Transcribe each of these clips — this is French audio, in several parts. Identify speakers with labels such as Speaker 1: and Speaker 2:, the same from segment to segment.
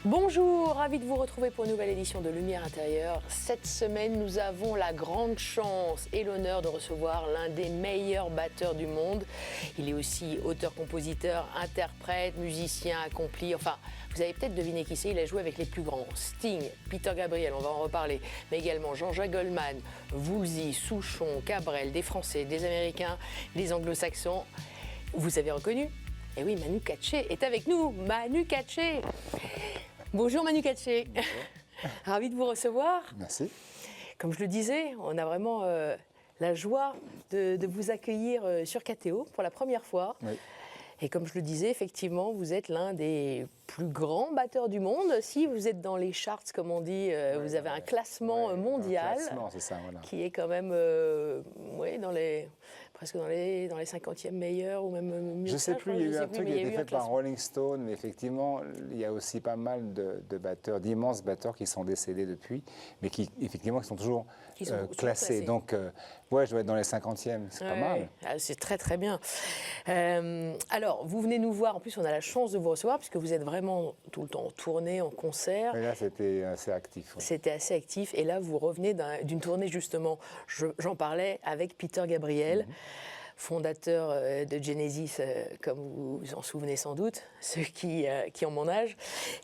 Speaker 1: Bonjour, ravi de vous retrouver pour une nouvelle édition de Lumière intérieure. Cette semaine, nous avons la grande chance et l'honneur de recevoir l'un des meilleurs batteurs du monde. Il est aussi auteur, compositeur, interprète, musicien accompli. Enfin, vous avez peut-être deviné qui c'est, il a joué avec les plus grands. Sting, Peter Gabriel, on va en reparler, mais également Jean-Jacques Goldman, Woolsey, Souchon, Cabrel, des Français, des Américains, des Anglo-Saxons. Vous avez reconnu ? Eh oui, Manu Katché est avec nous. Manu Katché. Bonjour Manu Katché. Ravi de vous recevoir.
Speaker 2: Merci.
Speaker 1: Comme je le disais, on a vraiment la joie de vous accueillir sur KTO pour la première fois.
Speaker 2: Oui.
Speaker 1: Et comme je le disais, effectivement, vous êtes l'un des plus grands batteurs du monde. Si vous êtes dans les charts, comme on dit, vous avez un classement mondial
Speaker 2: C'est ça, voilà.
Speaker 1: qui est quand même presque dans les 50e meilleurs ou même mieux.
Speaker 2: Je ne sais plus, il y a eu un truc qui a été fait par Rolling Stone, mais effectivement, il y a aussi pas mal de batteurs, d'immenses batteurs qui sont décédés depuis, mais qui, effectivement, qui sont toujours classés. Donc, je dois être dans les 50e, c'est pas mal.
Speaker 1: Ah, c'est très, très bien. Alors, vous venez nous voir, en plus, on a la chance de vous recevoir, puisque vous êtes vraiment tout le temps en tournée, en concert.
Speaker 2: Et là, c'était assez actif. Ouais.
Speaker 1: C'était assez actif, et là, vous revenez d'une tournée, justement, j'en parlais, avec Peter Gabriel. Fondateur de Genesis, comme vous vous en souvenez sans doute, ceux qui ont mon âge.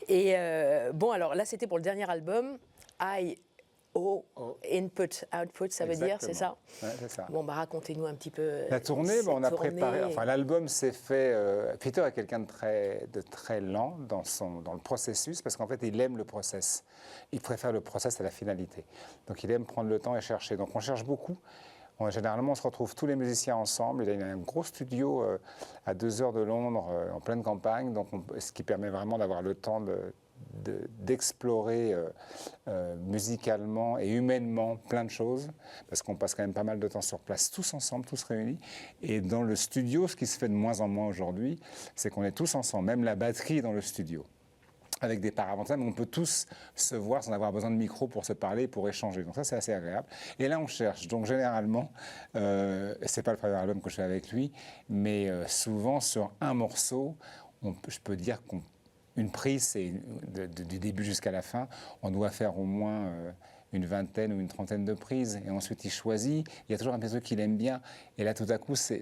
Speaker 1: Et alors là, c'était pour le dernier album, Input, Output, ça veut dire, c'est ça ?
Speaker 2: Ouais, c'est ça.
Speaker 1: Bon, racontez-nous un petit peu.
Speaker 2: La tournée, on a préparé. Enfin, l'album s'est fait. Peter est quelqu'un de très lent dans le processus, parce qu'en fait, il aime le process. Il préfère le process à la finalité. Donc, il aime prendre le temps et chercher. Donc, on cherche beaucoup. Généralement, on se retrouve tous les musiciens ensemble. Il a un gros studio à 2 heures de Londres, en pleine campagne, donc ce qui permet vraiment d'avoir le temps d'explorer musicalement et humainement plein de choses, parce qu'on passe quand même pas mal de temps sur place, tous ensemble, tous réunis. Et dans le studio, ce qui se fait de moins en moins aujourd'hui, c'est qu'on est tous ensemble, même la batterie est dans le studio, avec des paravents, mais on peut tous se voir sans avoir besoin de micro pour se parler, pour échanger. Donc ça, c'est assez agréable. Et là, on cherche. Donc généralement, c'est pas le premier album que je fais avec lui, mais souvent sur un morceau, je peux dire qu'une prise, c'est du début jusqu'à la fin, on doit faire au moins une vingtaine ou une trentaine de prises, et ensuite il choisit. Il y a toujours un petit truc qu'il aime bien, et là tout à coup c'est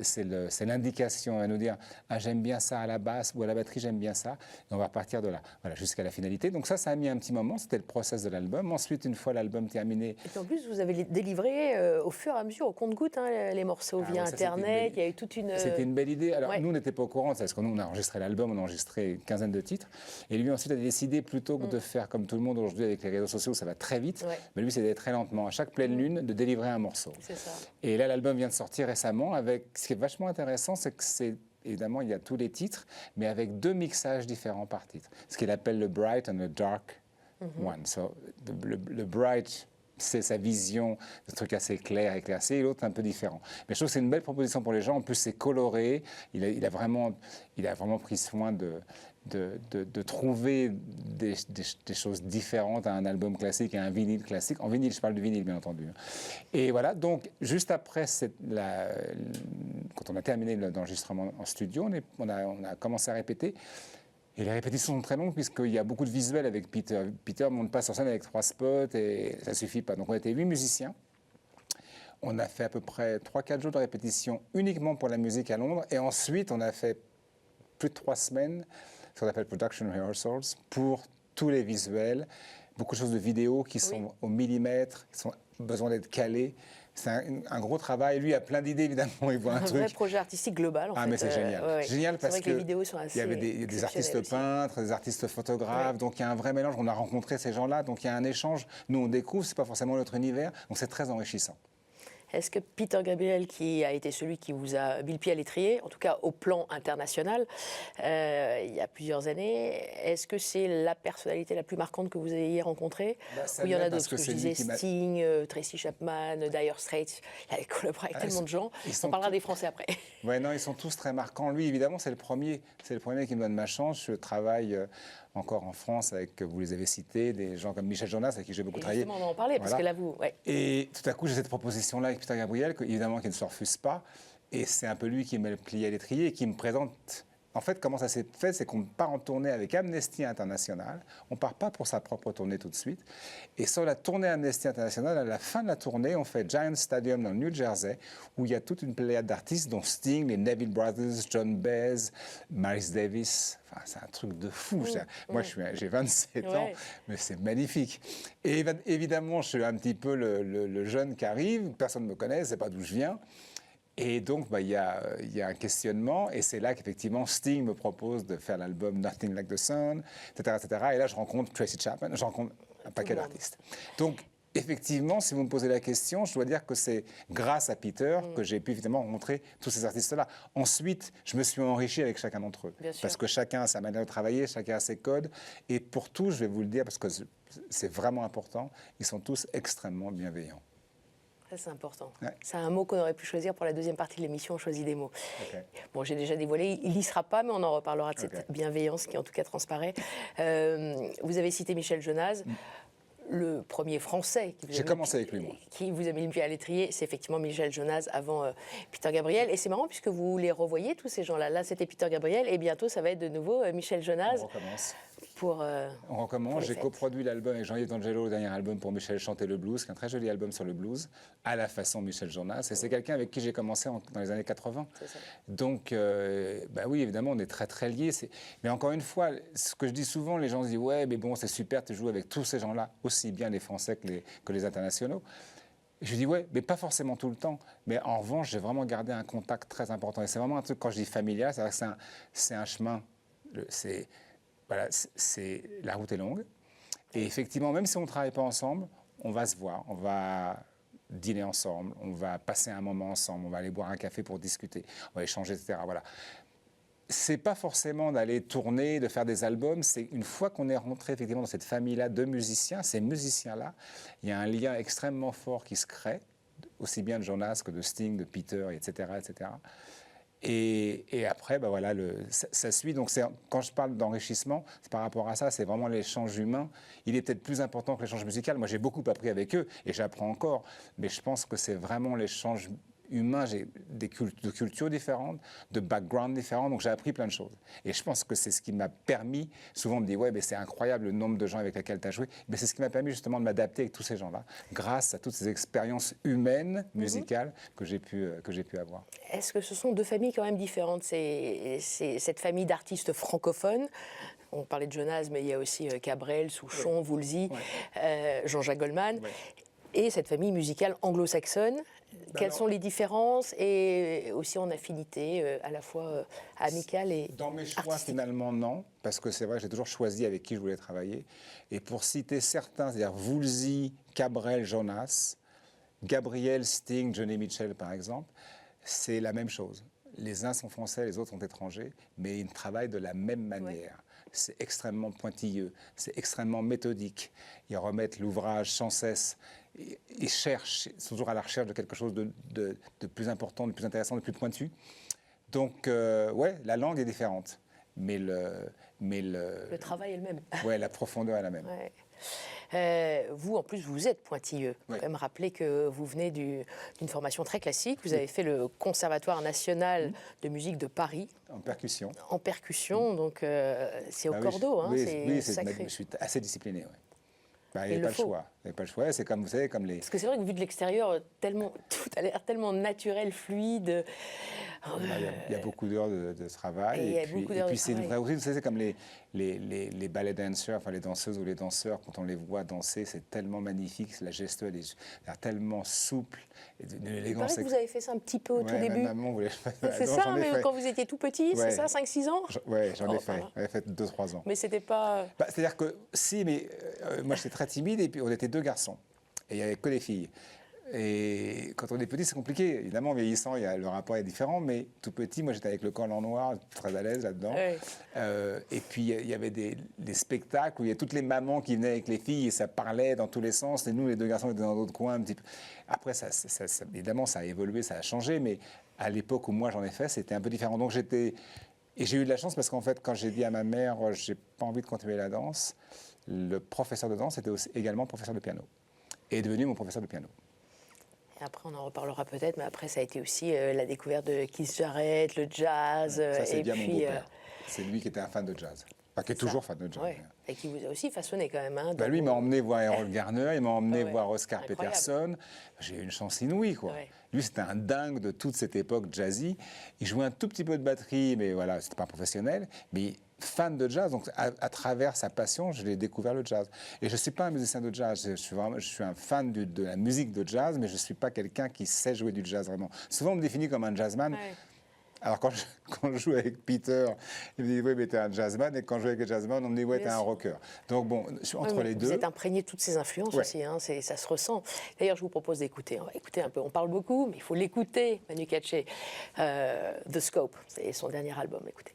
Speaker 2: l'indication. Il va nous dire j'aime bien ça à la basse ou à la batterie, j'aime bien ça, et on va repartir de là, voilà, jusqu'à la finalité. Donc ça a mis un petit moment, c'était le process de l'album. Ensuite, une fois l'album terminé,
Speaker 1: et en plus vous avez délivré au fur et à mesure, au compte-gouttes, les morceaux via Internet. Il y a eu toute une.
Speaker 2: C'était une belle idée. Alors nous, on n'était pas au courant, parce que nous on a enregistré l'album, on a enregistré une quinzaine de titres, et lui ensuite a décidé, plutôt que de faire comme tout le monde aujourd'hui avec les réseaux sociaux, ça va très vite. Mais lui, c'est d'aller très lentement, à chaque pleine lune, de délivrer un morceau.
Speaker 1: C'est ça.
Speaker 2: Et là, l'album vient de sortir récemment. Ce qui est vachement intéressant, c'est que évidemment, il y a tous les titres, mais avec 2 mixages différents par titre. Ce qu'il appelle le bright and le dark one. So, le bright, c'est sa vision, de trucs assez clairs, éclaircis, et l'autre un peu différent. Mais je trouve que c'est une belle proposition pour les gens. En plus, c'est coloré. Il a vraiment pris soin de trouver des choses différentes à un album classique, à un vinyle classique. En vinyle, je parle du vinyle, bien entendu. Et voilà, donc, juste après, quand on a terminé l'enregistrement en studio, on a commencé à répéter. Et les répétitions sont très longues, puisqu'il y a beaucoup de visuels avec Peter. Peter ne monte pas sur scène avec 3 spots, et ça ne suffit pas. Donc on était 8 musiciens. On a fait à peu près 3-4 jours de répétition uniquement pour la musique à Londres. Et ensuite, on a fait plus de 3 semaines, ce qu'on appelle production rehearsals, pour tous les visuels. Beaucoup de choses de vidéo qui sont au millimètre, qui ont besoin d'être calées. C'est un gros travail. Lui a plein d'idées, évidemment. Il voit un truc.
Speaker 1: Vrai projet artistique global, en fait.
Speaker 2: Mais c'est génial. Génial parce
Speaker 1: que les vidéos sont assez.
Speaker 2: Il y avait des artistes peintres, des artistes photographes. Donc il y a un vrai mélange. On a rencontré ces gens-là. Donc il y a un échange. Nous, on découvre. C'est pas forcément notre univers. Donc c'est très enrichissant.
Speaker 1: Est-ce que Peter Gabriel, qui a été celui qui vous a mis le pied à l'étrier, en tout cas au plan international, il y a plusieurs années, est-ce que c'est la personnalité la plus marquante que vous ayez rencontrée ? Ou il y en a d'autres, que je disais Sting, Tracy Chapman, Dire Straits, il a collaboré avec tellement de gens. On parlera des Français après.
Speaker 2: Ouais, non, ils sont tous très marquants. Lui, évidemment, c'est le premier qui me donne ma chance. Je travaille encore en France avec, vous les avez cités, des gens comme Michel Jonas, avec qui j'ai beaucoup travaillé.
Speaker 1: Justement, on va en parler, parce que là, vous... Ouais.
Speaker 2: Et tout à coup, j'ai cette proposition-là avec Peter Gabriel, évidemment, qui ne se refuse pas. Et c'est un peu lui qui me plie à l'étrier et qui me présente En fait, comment ça s'est fait, c'est qu'on part en tournée avec Amnesty International. On ne part pas pour sa propre tournée tout de suite. Et sur la tournée Amnesty International, à la fin de la tournée, on fait Giant Stadium dans le New Jersey, où il y a toute une pléiade d'artistes, dont Sting, les Neville Brothers, John Baez, Miles Davis. Enfin, c'est un truc de fou. Moi, j'ai 27 ans, mais c'est magnifique. Et évidemment, je suis un petit peu le jeune qui arrive. Personne ne me connaît, ne sait pas d'où je viens. Et donc, il y a un questionnement, et c'est là qu'effectivement Sting me propose de faire l'album Nothing Like the Sun, etc., etc. Et là, je rencontre Tracy Chapman, je rencontre un paquet d'artistes. Donc, effectivement, si vous me posez la question, je dois dire que c'est grâce à Peter que j'ai pu évidemment rencontrer tous ces artistes-là. Ensuite, je me suis enrichi avec chacun d'entre eux. Parce que chacun a sa manière de travailler, chacun a ses codes. Et pour tous, je vais vous le dire, parce que c'est vraiment important, ils sont tous extrêmement bienveillants.
Speaker 1: Ça, c'est important. Ouais. C'est un mot qu'on aurait pu choisir pour la deuxième partie de l'émission. On choisit des mots. Okay. Bon, j'ai déjà dévoilé, il n'y sera pas, mais on en reparlera de cette bienveillance qui, en tout cas, transparaît. Vous avez cité Michel Jonas. Le premier Français qui vous a mis le pied à l'étrier, c'est effectivement Michel Jonas avant Peter Gabriel. Et c'est marrant puisque vous les revoyez, tous ces gens-là. Là, c'était Peter Gabriel et bientôt, ça va être de nouveau Michel Jonas.
Speaker 2: On recommence.
Speaker 1: On
Speaker 2: recommence. J'ai coproduit l'album avec Jean-Yves D'Angelo, le dernier album pour Michel Chanter le blues, qui est un très joli album sur le blues, à la façon Michel Jonas. Et c'est quelqu'un avec qui j'ai commencé dans les années 80. Donc, oui, évidemment, on est très, très liés. Mais encore une fois, ce que je dis souvent, les gens se disent « Ouais, mais bon, c'est super, tu joues avec tous ces gens-là, aussi bien les Français que les internationaux. » Je dis « Ouais, mais pas forcément tout le temps. » Mais en revanche, j'ai vraiment gardé un contact très important. Et c'est vraiment un truc, quand je dis familial, c'est un chemin. Voilà, la route est longue. Et effectivement, même si on ne travaille pas ensemble, on va se voir, on va dîner ensemble, on va passer un moment ensemble, on va aller boire un café pour discuter, on va échanger, etc. Voilà. C'est pas forcément d'aller tourner, de faire des albums, c'est une fois qu'on est rentré effectivement dans cette famille-là de musiciens, ces musiciens-là, il y a un lien extrêmement fort qui se crée, aussi bien de Jonas que de Sting, de Peter, etc., etc. Et après, voilà, ça suit. Donc, quand je parle d'enrichissement, c'est par rapport à ça, c'est vraiment l'échange humain. Il est peut-être plus important que l'échange musical. Moi, j'ai beaucoup appris avec eux et j'apprends encore. Mais je pense que c'est vraiment l'échange humain. J'ai de cultures différentes, de backgrounds différents. Donc, j'ai appris plein de choses. Et je pense que c'est ce qui m'a permis, souvent on me dit, ouais, mais c'est incroyable le nombre de gens avec lesquels tu as joué. Mais c'est ce qui m'a permis justement de m'adapter avec tous ces gens-là, grâce à toutes ces expériences humaines, musicales, que j'ai pu avoir.
Speaker 1: Est-ce que ce sont deux familles quand même différentes? C'est cette famille d'artistes francophones. On parlait de Jonas, mais il y a aussi Cabrel, Souchon, Woolsey, Jean-Jacques Goldman. Et cette famille musicale anglo-saxonne. Quelles sont les différences et aussi en affinité à la fois amicale et
Speaker 2: Dans mes choix,
Speaker 1: artistique.
Speaker 2: Finalement, non, parce que c'est vrai que j'ai toujours choisi avec qui je voulais travailler. Et pour citer certains, c'est-à-dire Woolsey, Cabrel, Jonas, Gabriel, Sting, Johnny Mitchell, par exemple, c'est la même chose. Les uns sont français, les autres sont étrangers, mais ils travaillent de la même manière. Ouais. C'est extrêmement pointilleux, c'est extrêmement méthodique. Ils remettent l'ouvrage sans cesse. Ils cherchent, ils sont toujours à la recherche de quelque chose de plus important, de plus intéressant, de plus pointu. Donc, ouais, la langue est différente, mais le
Speaker 1: travail est le même.
Speaker 2: Ouais, la profondeur est la même.
Speaker 1: Ouais. Vous, en plus, vous êtes pointilleux. Il faut quand même rappeler que vous venez d'une formation très classique. Vous avez fait le Conservatoire national de musique de Paris.
Speaker 2: En percussion.
Speaker 1: En percussion, donc c'est au cordeau.
Speaker 2: Oui,
Speaker 1: c'est sacré.
Speaker 2: Je suis assez discipliné, oui. Il n'y avait pas le choix. Il n'y avait pas le choix. C'est comme, vous savez, comme les...
Speaker 1: Parce que c'est vrai que vu de l'extérieur, tout a l'air tellement naturel, fluide.
Speaker 2: Il y a beaucoup d'heures de travail. Et puis c'est une vraie aussi, vous savez, c'est comme les ballet dancers, enfin les danseuses ou les danseurs, quand on les voit danser, c'est tellement magnifique. La gestuelle est tellement souple.
Speaker 1: Une élégance. Vous avez fait ça un petit peu au tout début.
Speaker 2: Maman voulait...
Speaker 1: C'est ça, mais quand vous étiez tout petit, c'est ça, 5-6 ans?
Speaker 2: Oui, j'en ai fait. J'en ai fait 2-3 ans.
Speaker 1: Mais c'était pas...
Speaker 2: C'est-à-dire que, si, mais moi j'étais très timide et puis on était 2 garçons. Et il n'y avait que des filles. Et quand on est petit, c'est compliqué. Évidemment, en vieillissant, le rapport est différent, mais tout petit, moi j'étais avec le col en noir, très à l'aise là-dedans. Oui. Et puis il y avait des spectacles où il y a toutes les mamans qui venaient avec les filles et ça parlait dans tous les sens. Et nous, les 2 garçons, étaient dans d'autres coins un petit peu. Après, évidemment, ça a évolué, ça a changé, mais à l'époque où moi j'en ai fait, c'était un peu différent. Donc et j'ai eu de la chance parce qu'en fait, quand j'ai dit à ma mère, j'ai pas envie de continuer la danse, le professeur de danse était également professeur de piano et est devenu mon professeur de piano.
Speaker 1: Après, on en reparlera peut-être, mais après, ça a été aussi la découverte de Keith Jarrett, le jazz.
Speaker 2: Ça, c'est
Speaker 1: et
Speaker 2: bien
Speaker 1: puis,
Speaker 2: mon beau-père. C'est lui qui était un fan de jazz. Enfin, qui est toujours fan de jazz.
Speaker 1: Ouais. Et qui vous a aussi façonné quand même. Hein,
Speaker 2: Lui, il m'a emmené voir Errol Garner, il m'a emmené voir Oscar
Speaker 1: Incroyable.
Speaker 2: Peterson. J'ai eu une chance inouïe, quoi.
Speaker 1: Ouais.
Speaker 2: Lui, c'était un dingue de toute cette époque jazzy. Il jouait un tout petit peu de batterie, mais voilà, c'était pas un professionnel. Mais fan de jazz, donc à travers sa passion, je l'ai découvert le jazz. Et je ne suis pas un musicien de jazz, je suis un fan de la musique de jazz, mais je ne suis pas quelqu'un qui sait jouer du jazz vraiment. Souvent, on me définit comme un jazzman.
Speaker 1: Ouais.
Speaker 2: Alors, quand je joue avec Peter, il me dit, oui, mais t'es un jazzman. Et quand je joue avec le jazzman, on me dit, oui, t'es un rocker. Donc, bon, je suis entre les deux.
Speaker 1: Vous êtes imprégné de toutes ces influences aussi, hein, ça se ressent. D'ailleurs, je vous propose d'écouter. On va écouter un peu. On parle beaucoup, mais il faut l'écouter, Manu Katché. The Scope, c'est son dernier album. Écoutez.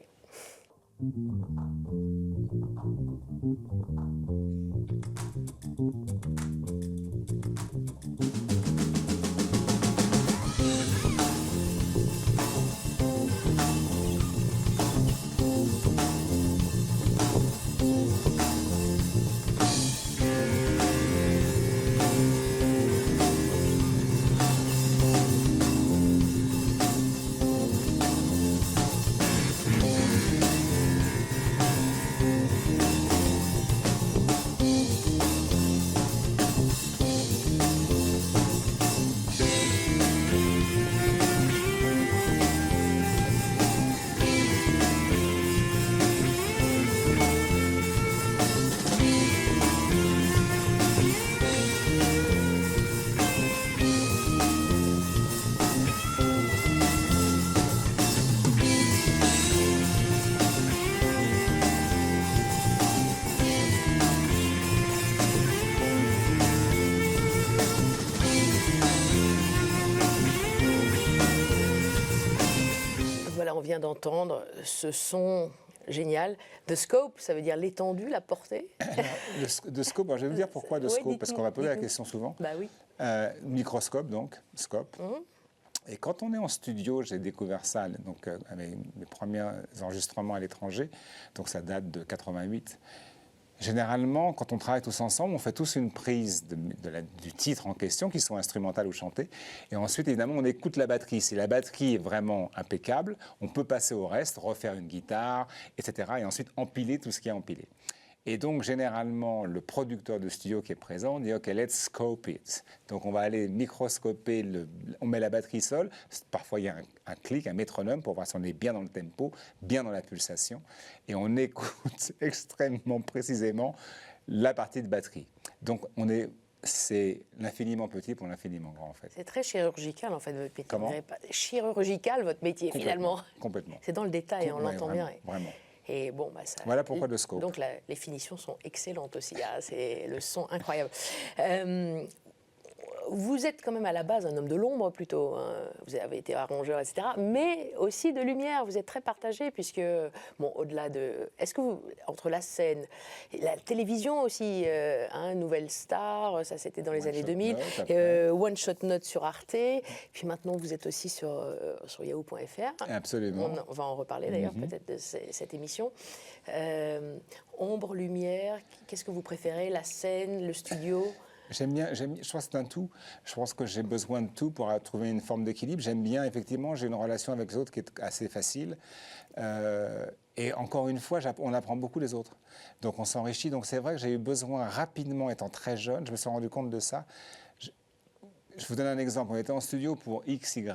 Speaker 1: Voilà, on vient d'entendre ce son génial. The Scope, ça veut dire l'étendue, la portée.
Speaker 2: De scope, alors je vais vous dire pourquoi de
Speaker 1: Ouais,
Speaker 2: scope, parce qu'on va poser la
Speaker 1: dites-nous.
Speaker 2: question souvent.
Speaker 1: Bah oui.
Speaker 2: Microscope, donc, scope. Et quand on est en studio, j'ai découvert ça donc, avec mes premiers enregistrements à l'étranger, donc ça date de 88. Généralement, quand on travaille tous ensemble, on fait tous une prise du titre en question, qui soit instrumental ou chanté. Et ensuite, évidemment, on écoute la batterie. Si la batterie est vraiment impeccable, on peut passer au reste, refaire une guitare, etc. Et ensuite empiler tout ce qui est empilé. Et donc, généralement, le producteur de studio qui est présent dit « OK, let's scope it ». Donc, on va aller microscoper, on met la batterie seule. Parfois, il y a un clic, un métronome pour voir si on est bien dans le tempo, bien dans la pulsation. Et on écoute extrêmement précisément la partie de batterie. Donc, c'est l'infiniment petit pour l'infiniment grand, en fait.
Speaker 1: C'est très chirurgical, en fait, votre métier.
Speaker 2: Comment ?
Speaker 1: Chirurgical, votre métier, finalement.
Speaker 2: Complètement.
Speaker 1: C'est dans le détail, on l'entend bien.
Speaker 2: Vraiment.
Speaker 1: Et bon, bah ça,
Speaker 2: voilà pourquoi le scope.
Speaker 1: Donc les finitions sont excellentes aussi. Ah, c'est le son incroyable. Vous êtes quand même à la base un homme de l'ombre plutôt. Hein. Vous avez été arrangeur, etc. Mais aussi de lumière. Vous êtes très partagé puisque, bon, au-delà de... Est-ce que vous, entre la scène, la télévision aussi, Nouvelle Star, ça c'était dans les années 2000, One Shot Note sur Arte, puis maintenant vous êtes aussi sur yahoo.fr.
Speaker 2: Absolument.
Speaker 1: On va en reparler d'ailleurs peut-être de cette émission. Ombre, lumière, qu'est-ce que vous préférez? La scène, le studio?
Speaker 2: J'aime bien, je crois que c'est un tout. Je pense que j'ai besoin de tout pour trouver une forme d'équilibre. J'aime bien, effectivement, j'ai une relation avec les autres qui est assez facile. Et encore une fois, on apprend beaucoup les autres. Donc on s'enrichit. Donc c'est vrai que j'ai eu besoin rapidement, étant très jeune, je me suis rendu compte de ça. Je vous donne un exemple. On était en studio pour XY.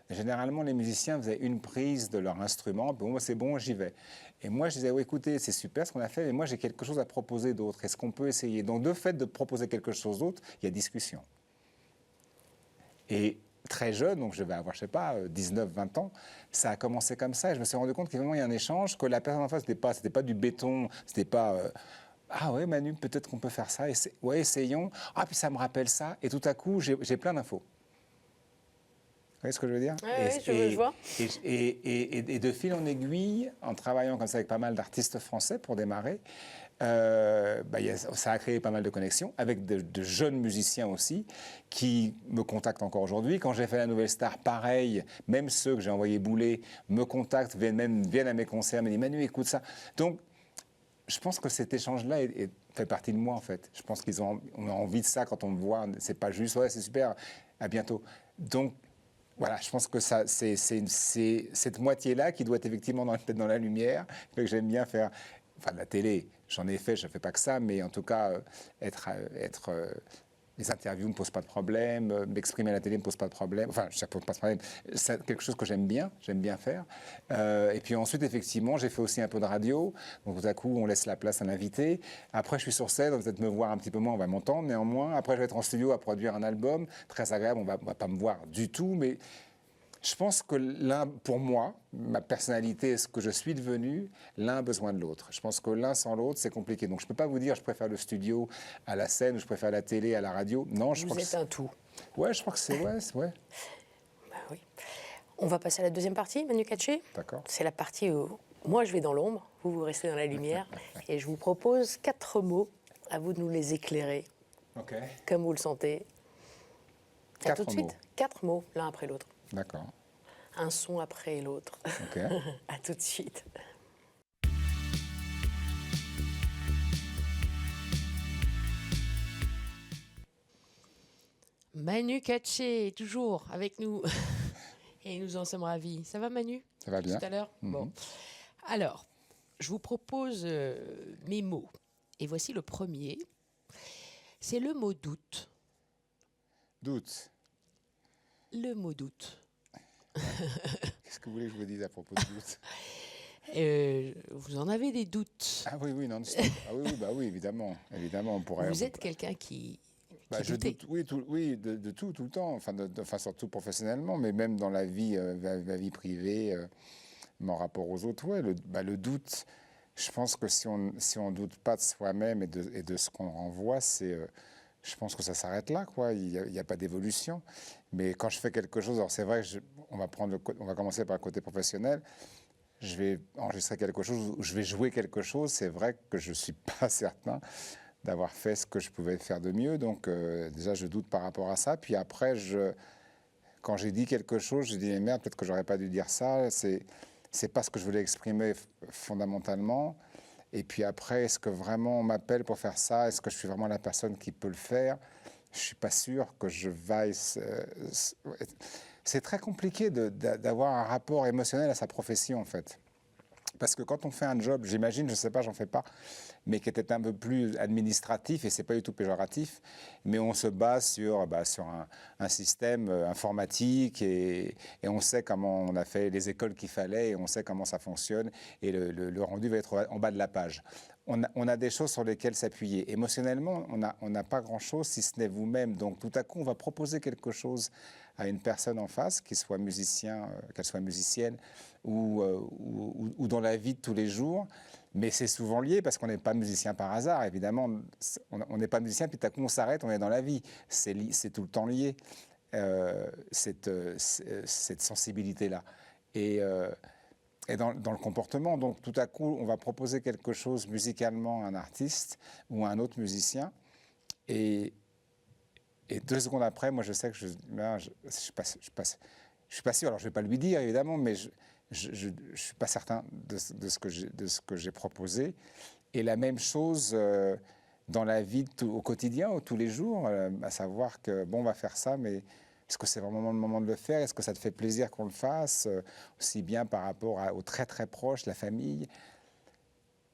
Speaker 2: Généralement, les musiciens faisaient une prise de leur instrument. Bon, moi, c'est bon, j'y vais. Et moi, je disais, oh, écoutez, c'est super ce qu'on a fait, mais moi, j'ai quelque chose à proposer d'autre. Est-ce qu'on peut essayer? Donc, de fait de proposer quelque chose d'autre, il y a discussion. Et très jeune, donc je vais avoir, je ne sais pas, 19, 20 ans, ça a commencé comme ça. Et je me suis rendu compte qu'il y a un échange, que la personne en face, c'était pas du béton, c'était pas... ah ouais, Manu, peut-être qu'on peut faire ça. Ouais, essayons. Ah, puis ça me rappelle ça. Et tout à coup, j'ai plein d'infos. Vous voyez ce que je veux dire?
Speaker 1: Oui, je vois.
Speaker 2: Et de fil en aiguille, en travaillant comme ça avec pas mal d'artistes français pour démarrer, ça a créé pas mal de connexions avec de jeunes musiciens aussi qui me contactent encore aujourd'hui. Quand j'ai fait la Nouvelle Star, pareil, même ceux que j'ai envoyés bouler me contactent, viennent à mes concerts, me disent « Manu, écoute ça ». Donc, je pense que cet échange-là fait partie de moi, en fait. Je pense on a envie de ça quand on me voit. C'est pas juste « ouais, c'est super, à bientôt ». Donc, voilà, je pense que c'est cette moitié-là qui doit être effectivement peut-être dans la lumière, que j'aime bien faire. Enfin, de la télé, j'en ai fait, je ne fais pas que ça, mais en tout cas, les interviews ne me posent pas de problème, m'exprimer à la télé ne me pose pas de problème. Enfin, ça ne pose pas de problème. C'est quelque chose que j'aime bien faire. Et puis ensuite, effectivement, j'ai fait aussi un peu de radio. Donc tout à coup, on laisse la place à l'invité. Après, je suis sur scène, on va peut-être me voir un petit peu moins, on va m'entendre néanmoins. Après, je vais être en studio à produire un album. Très agréable, on ne va pas me voir du tout, mais je pense que pour moi, ma personnalité et ce que je suis devenu, l'un a besoin de l'autre. Je pense que l'un sans l'autre, c'est compliqué. Donc je ne peux pas vous dire je préfère le studio à la scène ou je préfère la télé à la radio. Non, je crois que
Speaker 1: Vous êtes un tout.
Speaker 2: Ouais, je crois que c'est ouais.
Speaker 1: Bah oui. On va passer à la deuxième partie, Manu Katché.
Speaker 2: D'accord.
Speaker 1: C'est la partie où moi je vais dans l'ombre, vous restez dans la lumière. Et je vous propose 4 mots, à vous de nous les éclairer,
Speaker 2: OK.
Speaker 1: comme vous le sentez. À
Speaker 2: 4
Speaker 1: tout de suite.
Speaker 2: mots.
Speaker 1: 4 mots, l'un après l'autre.
Speaker 2: D'accord.
Speaker 1: Un son après l'autre.
Speaker 2: OK.
Speaker 1: À tout de suite. Manu Katché, toujours avec nous. Et nous en sommes ravis. Ça va, Manu?
Speaker 2: Ça va bien.
Speaker 1: Tout à l'heure. Bon. Alors, je vous propose mes mots. Et voici le premier. C'est le mot doute.
Speaker 2: Doute.
Speaker 1: Le mot doute.
Speaker 2: Qu'est-ce que vous voulez que je vous dise à propos de doute?
Speaker 1: Vous en avez des doutes.
Speaker 2: Ah oui, non-stop. Ah oui, bah oui, évidemment. Évidemment, on pourrait.
Speaker 1: Vous êtes quelqu'un qui
Speaker 2: Je
Speaker 1: doutait.
Speaker 2: doute, oui, de tout le temps, enfin, surtout professionnellement, mais même dans la vie, la vie privée, mon rapport aux autres, ouais, le doute, je pense que si on doute pas de soi-même et de ce qu'on renvoie, je pense que ça s'arrête là, quoi. Il y a pas d'évolution. Mais quand je fais quelque chose, alors c'est vrai, on va commencer par le côté professionnel. Je vais enregistrer quelque chose, ou je vais jouer quelque chose. C'est vrai que je suis pas certain d'avoir fait ce que je pouvais faire de mieux. Donc déjà, je doute par rapport à ça. Puis après, quand j'ai dit quelque chose, je dis mais merde, peut-être que j'aurais pas dû dire ça. C'est pas ce que je voulais exprimer fondamentalement. Et puis après, est-ce que vraiment on m'appelle pour faire ça? Est-ce que je suis vraiment la personne qui peut le faire? Je suis pas sûr que je vaille. C'est très compliqué d'avoir un rapport émotionnel à sa profession, en fait. Parce que quand on fait un job, j'imagine, je ne sais pas, j'en fais pas, mais qui était un peu plus administratif, et ce n'est pas du tout péjoratif, mais on se base sur un système informatique, et on sait comment on a fait les écoles qu'il fallait, et on sait comment ça fonctionne, et le rendu va être en bas de la page. On a des choses sur lesquelles s'appuyer. Émotionnellement, on n'a pas grand-chose si ce n'est vous-même. Donc tout à coup, on va proposer quelque chose à une personne en face, qu'elle soit musicienne ou dans la vie de tous les jours. Mais c'est souvent lié parce qu'on n'est pas musicien par hasard. Évidemment, on n'est pas musicien, puis tout à coup on s'arrête, on est dans la vie. C'est tout le temps lié, cette sensibilité-là. Et dans le comportement. Donc tout à coup, on va proposer quelque chose musicalement à un artiste ou à un autre musicien. Et 2 secondes après, moi je sais que je suis pas sûr. Alors je ne vais pas lui dire évidemment, mais je ne suis pas certain de ce que j'ai proposé. Et la même chose dans la vie au quotidien, tous les jours, à savoir que bon, on va faire ça, mais est-ce que c'est vraiment le moment de le faire? Est-ce que ça te fait plaisir qu'on le fasse? Aussi bien par rapport aux très très proches, la famille.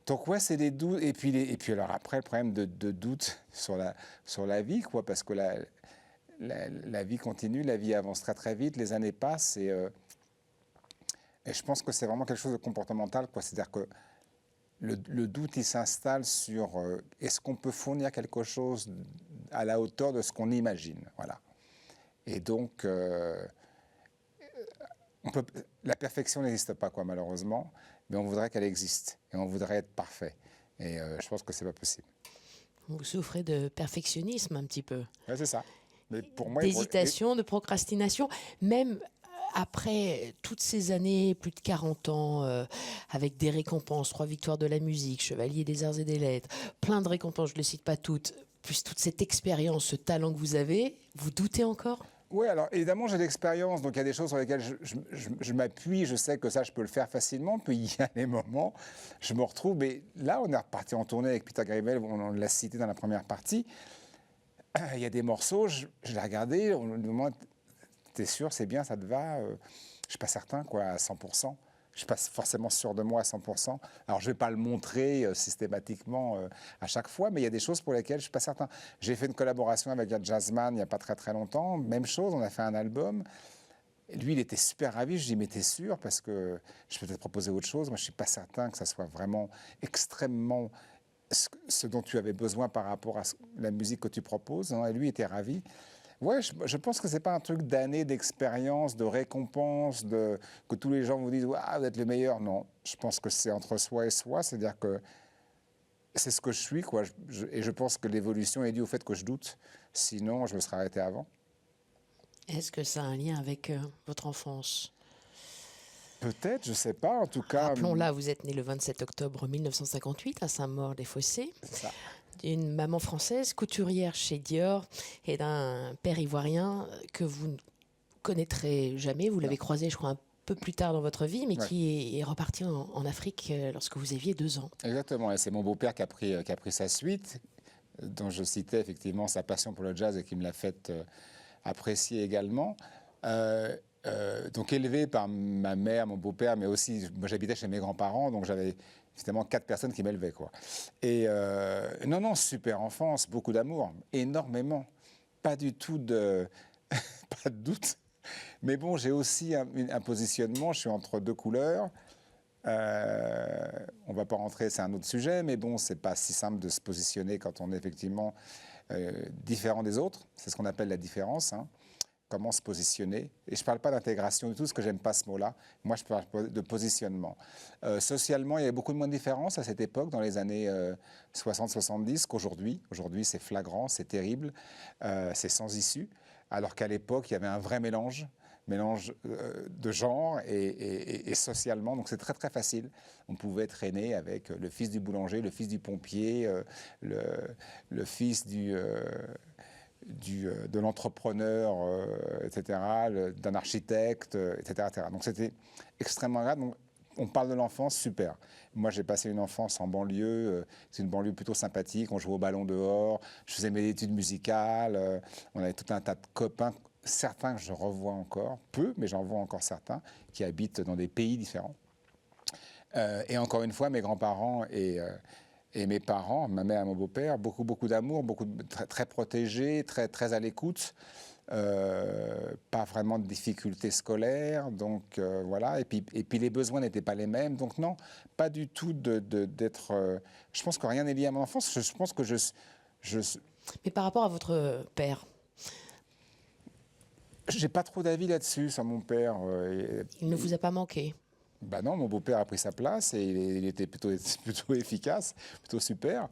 Speaker 2: Donc ouais, c'est des doutes. Et puis alors après, le problème de doute sur la vie, quoi, parce que la vie continue, la vie avance très très vite, les années passent, et je pense que c'est vraiment quelque chose de comportemental, quoi. C'est-à-dire que le doute, il s'installe sur est-ce qu'on peut fournir quelque chose à la hauteur de ce qu'on imagine, voilà. Et donc, la perfection n'existe pas, quoi, malheureusement, mais on voudrait qu'elle existe, et on voudrait être parfait. Et je pense que c'est pas possible.
Speaker 1: Vous souffrez de perfectionnisme un petit peu.
Speaker 2: Ouais, c'est ça. Mais pour moi,
Speaker 1: d'hésitation, de procrastination, même après toutes ces années, plus de 40 ans, avec des récompenses, 3 victoires de la musique, chevalier des arts et des lettres, plein de récompenses, je ne les cite pas toutes, plus toute cette expérience, ce talent que vous avez, vous doutez encore ?
Speaker 2: Oui, alors évidemment, j'ai de l'expérience, donc il y a des choses sur lesquelles je m'appuie, je sais que ça, je peux le faire facilement, puis il y a des moments, je me retrouve, mais là, on est reparti en tournée avec Peter Gabriel, on l'a cité dans la première partie, il y a des morceaux, je l'ai regardé, on me demande, t'es sûr, c'est bien, ça te va? Je ne suis pas certain, quoi, à 100%. Je ne suis pas forcément sûr de moi à 100%. Alors, je ne vais pas le montrer systématiquement à chaque fois, mais il y a des choses pour lesquelles je ne suis pas certain. J'ai fait une collaboration avec un jazzman il n'y a pas très très longtemps. Même chose, on a fait un album. Et lui, il était super ravi. Je lui ai dit, mais t'es sûr? Parce que je peux te proposer autre chose. Moi, je ne suis pas certain que ça soit vraiment extrêmement ce dont tu avais besoin par rapport à la musique que tu proposes. Et lui était ravi. Ouais, je pense que ce n'est pas un truc d'années d'expérience, de récompense, que tous les gens vous disent ah, vous êtes le meilleur. Non, je pense que c'est entre soi et soi. C'est-à-dire que c'est ce que je suis, quoi. Et je pense que l'évolution est due au fait que je doute. Sinon, je me serais arrêté avant.
Speaker 1: Est-ce que ça a un lien avec votre enfance?
Speaker 2: Peut-être, je ne sais pas. En tout cas,
Speaker 1: rappelons-la, vous êtes né le 27 octobre 1958 à Saint-Maur-des-Fossés.
Speaker 2: c'est ça.
Speaker 1: D'une maman française, couturière chez Dior, et d'un père ivoirien que vous ne connaîtrez jamais. Vous l'avez croisé, je crois, un peu plus tard dans votre vie, mais qui est reparti en Afrique lorsque vous aviez 2 ans.
Speaker 2: Exactement, et c'est mon beau-père qui a pris sa suite, dont je citais effectivement sa passion pour le jazz et qui me l'a fait apprécier également. Donc élevé par ma mère, mon beau-père, mais aussi, moi j'habitais chez mes grands-parents, donc j'avais finalement 4 personnes qui m'élevaient, quoi. Et non, super enfance, beaucoup d'amour, énormément, pas du tout de, pas de doute. Mais bon, j'ai aussi un positionnement, je suis entre 2 couleurs. On ne va pas rentrer, c'est un autre sujet, mais bon, c'est pas si simple de se positionner quand on est effectivement différent des autres. C'est ce qu'on appelle la différence. Hein. Comment se positionner. Et je ne parle pas d'intégration du tout, parce que je n'aime pas ce mot-là. Moi, je parle de positionnement. Socialement, il y avait beaucoup moins de différences à cette époque, dans les années 60-70, qu'aujourd'hui. Aujourd'hui, c'est flagrant, c'est terrible, c'est sans issue. Alors qu'à l'époque, il y avait un vrai mélange de genre et socialement. Donc c'est très très facile. On pouvait traîner avec le fils du boulanger, le fils du pompier, le fils de l'entrepreneur, etc., d'un architecte, etc., etc. Donc c'était extrêmement agréable. Donc, on parle de l'enfance, super. Moi, j'ai passé une enfance en banlieue. C'est une banlieue plutôt sympathique. On jouait au ballon dehors. Je faisais mes études musicales. On avait tout un tas de copains. Certains que je revois encore, peu, mais j'en vois encore certains, qui habitent dans des pays différents. Et encore une fois, mes grands-parents et mes parents, ma mère et mon beau-père, beaucoup d'amour, très, très protégés, très, très à l'écoute. Pas vraiment de difficultés scolaires, donc voilà. Et puis les besoins n'étaient pas les mêmes, donc non, pas du tout d'être. Je pense que rien n'est lié à mon enfance. Je pense que
Speaker 1: Mais par rapport à votre père,
Speaker 2: j'ai pas trop d'avis là-dessus sur mon père.
Speaker 1: il ne vous a pas manqué?
Speaker 2: Ben non, mon beau-père a pris sa place et il était plutôt efficace, plutôt super.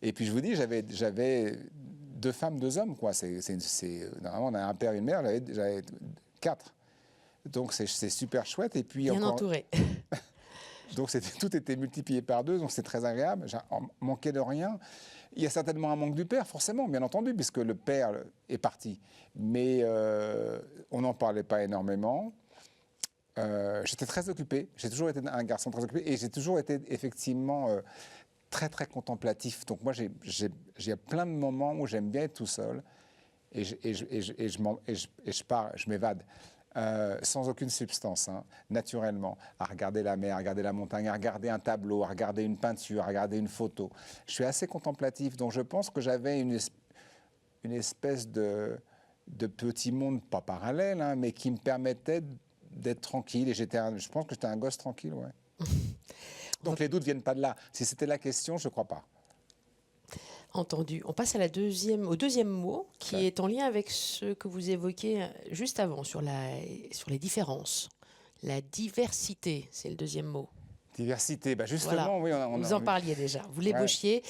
Speaker 2: Et puis je vous dis, j'avais 2 femmes, 2 hommes, quoi. Normalement, on a un père et une mère, j'avais 4. Donc c'est super chouette. Et puis
Speaker 1: bien entouré.
Speaker 2: Donc tout était multiplié par 2, donc c'est très agréable. J'ai manqué de rien. Il y a certainement un manque du père, forcément, bien entendu, puisque le père est parti. Mais on n'en parlait pas énormément. J'étais très occupé, j'ai toujours été un garçon très occupé et j'ai toujours été effectivement très très contemplatif. Donc moi j'ai plein de moments où j'aime bien être tout seul et je pars, je m'évade sans aucune substance, hein, naturellement, à regarder la mer, à regarder la montagne, à regarder un tableau, à regarder une peinture, à regarder une photo. Je suis assez contemplatif, donc je pense que j'avais une espèce de petit monde, pas parallèle, hein, mais qui me permettait d'être tranquille. Et je pense que j'étais un gosse tranquille, ouais. Donc les doutes ne viennent pas de là. Si c'était la question, je ne crois pas.
Speaker 1: Entendu. On passe au deuxième mot, qui est en lien avec ce que vous évoquiez juste avant, sur les différences. La diversité, c'est le deuxième mot.
Speaker 2: Diversité, bah justement,
Speaker 1: voilà.
Speaker 2: oui.
Speaker 1: Vous en parliez déjà, vous l'ébauchiez.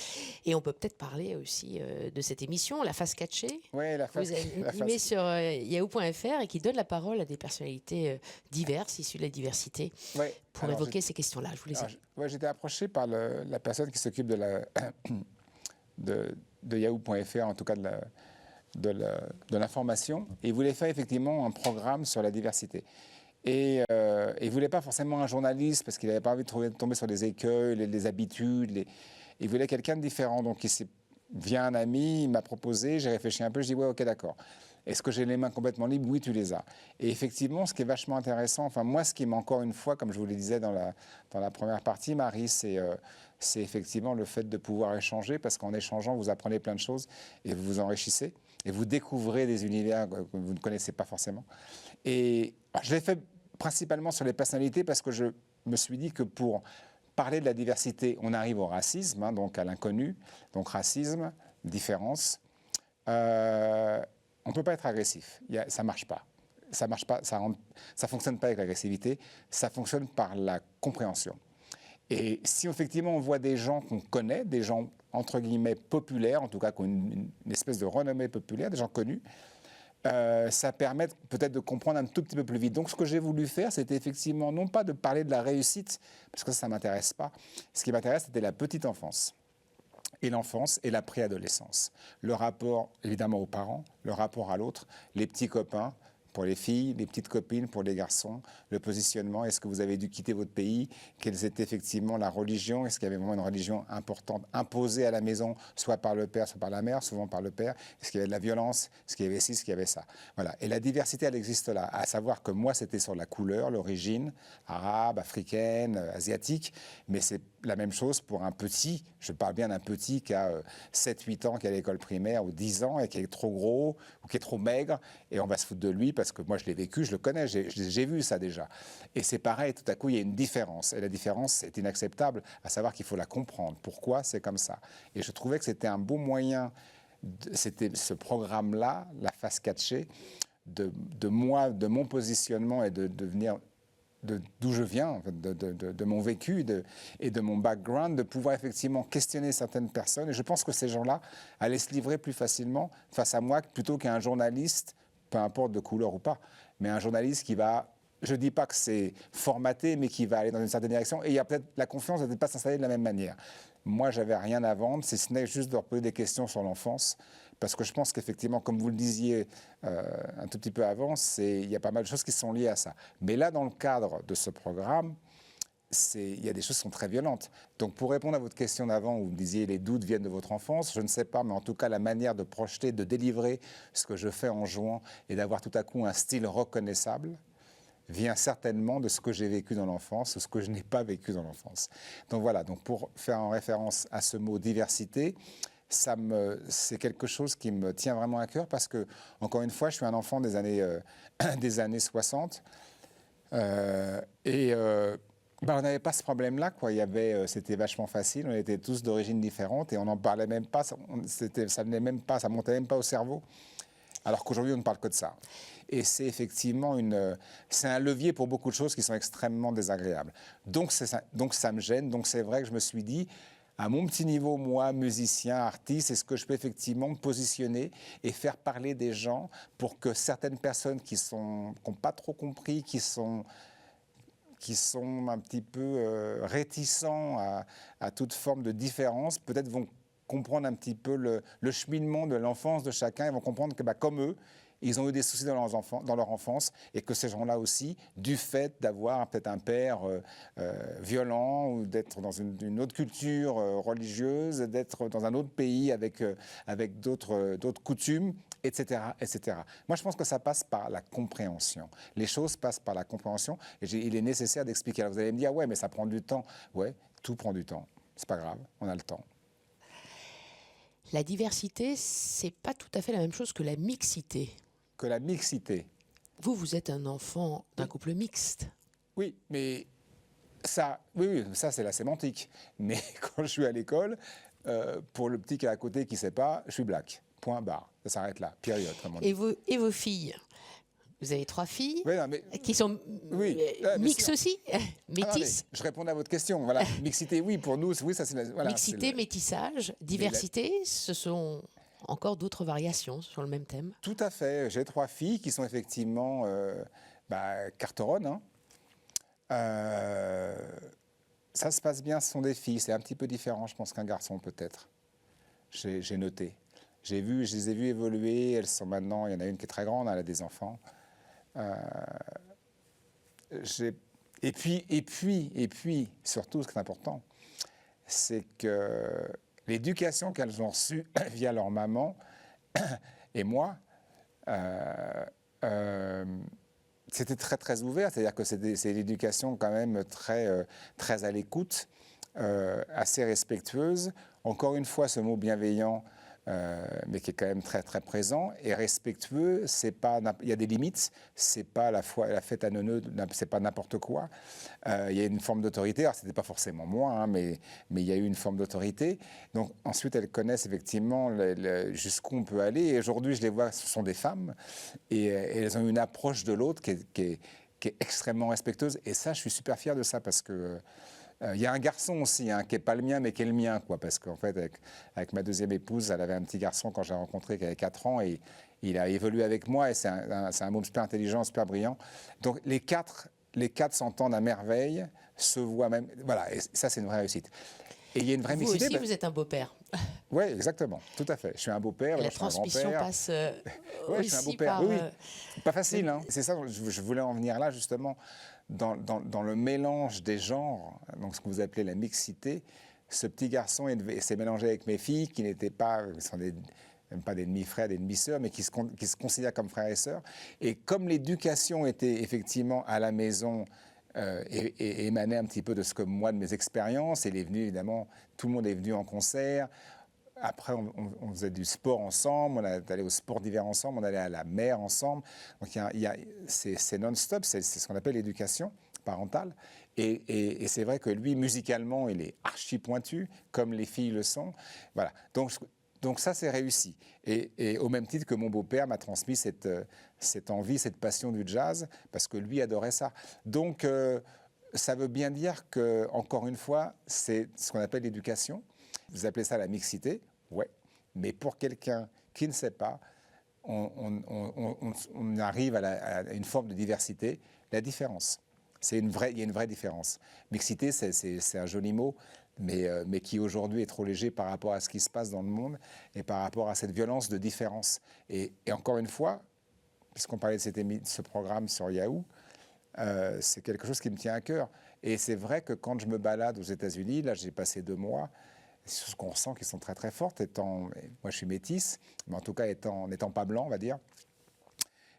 Speaker 1: Et on peut peut-être parler aussi de cette émission, La Face Cachée.
Speaker 2: Oui, la face.
Speaker 1: Vous avez animé sur yahoo.fr et qui donne la parole à des personnalités diverses, issues de la diversité, pour évoquer ces questions-là. Je vous laisse.
Speaker 2: J'étais approché par la personne qui s'occupe de yahoo.fr, en tout cas de l'information. Et il voulait faire effectivement un programme sur la diversité. Et il ne voulait pas forcément un journaliste parce qu'il n'avait pas envie de tomber sur des écueils, les habitudes. Il voulait quelqu'un de différent. Donc, via un ami, il m'a proposé, j'ai réfléchi un peu, je dis ouais, ok, d'accord. Est-ce que j'ai les mains complètement libres? Oui, tu les as. Et effectivement, ce qui est vachement intéressant, enfin moi, ce qui m'a encore une fois, comme je vous le disais dans la première partie, Marie, c'est effectivement le fait de pouvoir échanger, parce qu'en échangeant, vous apprenez plein de choses et vous vous enrichissez et vous découvrez des univers que vous ne connaissez pas forcément. Et je l'ai fait principalement sur les personnalités parce que je me suis dit que pour parler de la diversité, on arrive au racisme, hein, donc à l'inconnu, donc racisme, différence. On ne peut pas être agressif, ça ne marche pas. Ça marche pas, ça fonctionne pas avec l'agressivité, ça fonctionne par la compréhension. Et si effectivement on voit des gens qu'on connaît, des gens entre guillemets populaires, en tout cas qui ont une espèce de renommée populaire, des gens connus, ça permet peut-être de comprendre un tout petit peu plus vite. Donc ce que j'ai voulu faire, c'était effectivement non pas de parler de la réussite, parce que ça ne m'intéresse pas. Ce qui m'intéresse, c'était la petite enfance. Et l'enfance et la préadolescence. Le rapport, évidemment, aux parents, le rapport à l'autre, les petits copains pour les filles, les petites copines pour les garçons, le positionnement, est-ce que vous avez dû quitter votre pays, quelle était effectivement la religion, est-ce qu'il y avait vraiment une religion importante imposée à la maison, soit par le père, soit par la mère, souvent par le père, est-ce qu'il y avait de la violence, est-ce qu'il y avait ci, est-ce qu'il y avait ça. Voilà. Et la diversité, elle existe là, à savoir que moi, c'était sur la couleur, l'origine, arabe, africaine, asiatique, mais c'est la même chose pour un petit, je parle bien d'un petit qui a 7-8 ans, qui est à l'école primaire, ou 10 ans, et qui est trop gros, ou qui est trop maigre, et on va se foutre de lui, parce que moi je l'ai vécu, je le connais, j'ai vu ça déjà. Et c'est pareil, tout à coup il y a une différence, et la différence est inacceptable, à savoir qu'il faut la comprendre, pourquoi c'est comme ça. Et je trouvais que c'était un beau moyen, c'était ce programme-là, la face catchée, de moi, de mon positionnement et de venir d'où je viens, de mon vécu et de mon background, de pouvoir effectivement questionner certaines personnes. Et je pense que ces gens-là allaient se livrer plus facilement face à moi plutôt qu'un journaliste, peu importe de couleur ou pas, mais un journaliste qui va, je ne dis pas que c'est formaté, mais qui va aller dans une certaine direction. Et il y a peut-être la confiance ne va peut-être pas s'installer de la même manière. Moi, je n'avais rien à vendre, si ce n'est juste de leur poser des questions sur l'enfance. Parce que je pense qu'effectivement, comme vous le disiez un tout petit peu avant, il y a pas mal de choses qui sont liées à ça. Mais là, dans le cadre de ce programme, il y a des choses qui sont très violentes. Donc pour répondre à votre question d'avant, où vous me disiez les doutes viennent de votre enfance, je ne sais pas, mais en tout cas la manière de projeter, de délivrer ce que je fais en jouant et d'avoir tout à coup un style reconnaissable vient certainement de ce que j'ai vécu dans l'enfance ou ce que je n'ai pas vécu dans l'enfance. Donc voilà, donc pour faire en référence à ce mot diversité, c'est quelque chose qui me tient vraiment à cœur parce que, encore une fois, je suis un enfant des années 60 on n'avait pas ce problème-là, quoi. C'était vachement facile, on était tous d'origines différentes et on n'en parlait même pas, ça venait même pas, ça montait même pas au cerveau. Alors qu'aujourd'hui, on ne parle que de ça. Et c'est effectivement c'est un levier pour beaucoup de choses qui sont extrêmement désagréables. Donc ça me gêne. Donc c'est vrai que je me suis dit, à mon petit niveau, moi, musicien, artiste, est-ce que je peux effectivement me positionner et faire parler des gens pour que certaines personnes qui n'ont pas trop compris, qui sont un petit peu réticents à toute forme de différence, peut-être vont comprendre un petit peu le cheminement de l'enfance de chacun. Ils vont comprendre que, comme eux, ils ont eu des soucis dans leur enfance et que ces gens-là aussi, du fait d'avoir peut-être un père violent ou d'être dans une autre culture religieuse, d'être dans un autre pays avec d'autres coutumes, etc., etc. Moi, je pense que ça passe par la compréhension. Les choses passent par la compréhension et il est nécessaire d'expliquer. Alors vous allez me dire, ouais, mais ça prend du temps. Ouais, tout prend du temps. C'est pas grave, on a le temps.
Speaker 1: La diversité, c'est pas tout à fait la même chose que la mixité.
Speaker 2: Que la mixité.
Speaker 1: Vous êtes un enfant d'un couple mixte.
Speaker 2: Oui, mais ça c'est la sémantique. Mais quand je suis à l'école, pour le petit qui est à côté qui ne sait pas, je suis black. Point barre. Ça s'arrête là. Période, comme on dit.
Speaker 1: Et vos filles? Vous avez 3 filles qui sont mixtes aussi, métisses.
Speaker 2: Je réponds à votre question. Voilà, mixité, oui, pour nous, oui, ça c'est voilà,
Speaker 1: mixité, métissage, diversité, ce sont encore d'autres variations sur le même thème.
Speaker 2: Tout à fait. J'ai 3 filles qui sont effectivement carteronnes. Ça se passe bien, ce sont des filles. C'est un petit peu différent, je pense, qu'un garçon peut-être. J'ai noté. Je les ai vues évoluer. Elles sont maintenant, il y en a une qui est très grande, elle a des enfants. Et puis, surtout, ce qui est important, c'est que l'éducation qu'elles ont reçue via leur maman et moi Euh, euh, C'était très, très ouvert, c'est-à-dire que c'est l'éducation quand même très à l'écoute, assez respectueuse. Encore une fois, ce mot bienveillant, mais qui est quand même très, très présent, et respectueux, c'est pas, il y a des limites, c'est pas la fête à neuneux, c'est pas n'importe quoi. Il y a une forme d'autorité, alors c'était pas forcément moi, hein, mais il y a eu une forme d'autorité. Donc ensuite, elles connaissent effectivement jusqu'où on peut aller, et aujourd'hui, je les vois, ce sont des femmes, et elles ont une approche de l'autre qui est extrêmement respectueuse, et ça, je suis super fier de ça, parce que il y a un garçon aussi, hein, qui n'est pas le mien, mais qui est le mien, quoi, parce qu'en fait, avec ma deuxième épouse, elle avait un petit garçon quand je l'ai rencontré, qui avait 4 ans, et il a évolué avec moi, et c'est un môme super intelligent, super brillant. Donc les quatre s'entendent à merveille, se voient même, voilà, et ça, c'est une vraie réussite. Et il y a une vraie
Speaker 1: Vous
Speaker 2: mixité.
Speaker 1: aussi, vous êtes un beau-père.
Speaker 2: Oui, exactement, tout à fait. Je suis un beau-père,
Speaker 1: La
Speaker 2: je suis un
Speaker 1: transmission
Speaker 2: grand-père.
Speaker 1: passe
Speaker 2: Ouais, je suis un
Speaker 1: aussi
Speaker 2: beau-père.
Speaker 1: par...
Speaker 2: Oui, oui. Pas facile, hein. C'est ça, je voulais en venir là, justement, dans le mélange des genres, donc ce que vous appelez la mixité. Ce petit garçon s'est mélangé avec mes filles, qui n'étaient pas, même pas des demi-frères, des demi-sœurs, mais qui se considèrent comme frères et sœurs. Et comme l'éducation était effectivement à la maison, et émanait un petit peu de ce que moi, de mes expériences, il est venu évidemment, tout le monde est venu en concert. Après, on faisait du sport ensemble, on allait au sport d'hiver ensemble, on allait à la mer ensemble. Donc, c'est non-stop, c'est ce qu'on appelle l'éducation parentale. Et c'est vrai que lui, musicalement, il est archi pointu, comme les filles le sont. Voilà. Donc ça, c'est réussi. Et au même titre que mon beau-père m'a transmis cette envie, cette passion du jazz, parce que lui adorait ça. Donc, ça veut bien dire que, encore une fois, c'est ce qu'on appelle l'éducation. Vous appelez ça la mixité, ouais. Mais pour quelqu'un qui ne sait pas, on arrive à une forme de diversité, la différence. Il y a une vraie différence. Mixité, c'est un joli mot, mais qui aujourd'hui est trop léger par rapport à ce qui se passe dans le monde et par rapport à cette violence de différence. Et encore une fois, puisqu'on parlait de ce programme sur Yahoo, c'est quelque chose qui me tient à cœur. Et c'est vrai que quand je me balade aux États-Unis, là j'ai passé 2 mois, ce qu'on ressent qui sont très très fortes, moi je suis métisse, mais en tout cas n'étant pas blanc, on va dire,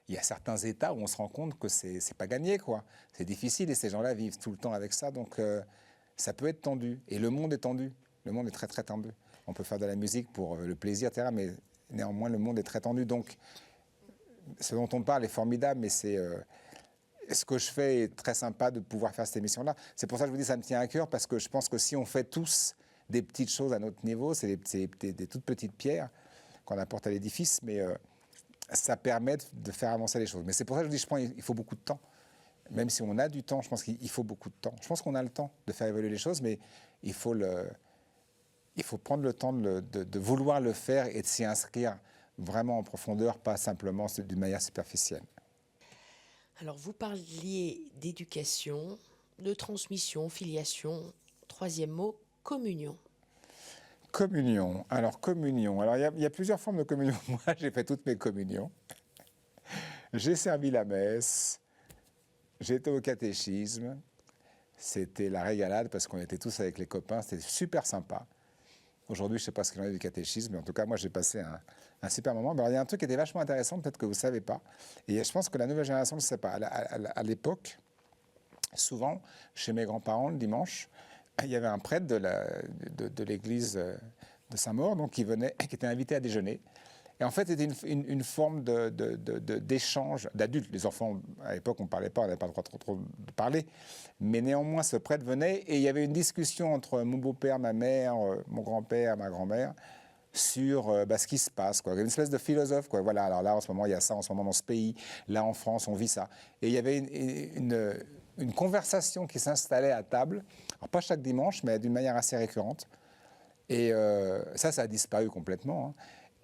Speaker 2: il y a certains États où on se rend compte que c'est pas gagné, quoi. C'est difficile et ces gens-là vivent tout le temps avec ça, donc ça peut être tendu. Et le monde est tendu, le monde est très très tendu. On peut faire de la musique pour le plaisir, etc., mais néanmoins le monde est très tendu. Donc ce dont on parle est formidable, mais ce que je fais est très sympa de pouvoir faire cette émission-là. C'est pour ça que je vous dis ça me tient à cœur, parce que je pense que si on fait tous des petites choses à notre niveau, c'est des toutes petites pierres qu'on apporte à l'édifice, mais ça permet de faire avancer les choses. Mais c'est pour ça que je dis, je pense qu'il faut beaucoup de temps. Même si on a du temps, je pense qu'il faut beaucoup de temps. Je pense qu'on a le temps de faire évoluer les choses, mais il faut prendre le temps de vouloir le faire et de s'y inscrire vraiment en profondeur, pas simplement d'une manière superficielle.
Speaker 1: Alors, vous parliez d'éducation, de transmission, filiation. Troisième mot, communion.
Speaker 2: Communion. Alors, communion. Alors, il y a plusieurs formes de communion. Moi, j'ai fait toutes mes communions. J'ai servi la messe. J'étais au catéchisme. C'était la régalade parce qu'on était tous avec les copains. C'était super sympa. Aujourd'hui, je ne sais pas ce qu'il en est du catéchisme, mais en tout cas, moi, j'ai passé un super moment. Alors, il y a un truc qui était vachement intéressant, peut-être que vous ne savez pas. Et je pense que la nouvelle génération ne le sait pas. À l'époque, souvent, chez mes grands-parents, le dimanche, il y avait un prêtre de l'église de Saint-Maur, donc qui était invité à déjeuner. Et en fait, c'était une forme d'échange d'adultes. Les enfants, à l'époque, on ne parlait pas, on n'avait pas le droit trop de parler. Mais néanmoins, ce prêtre venait et il y avait une discussion entre mon beau-père, ma mère, mon grand-père, ma grand-mère, sur ce qui se passe, quoi. Une espèce de philosophe, quoi. Voilà, alors là, en ce moment, il y a ça, en ce moment, dans ce pays. Là, en France, on vit ça. Et il y avait une conversation qui s'installait à table, alors pas chaque dimanche, mais d'une manière assez récurrente. Et ça a disparu complètement, hein.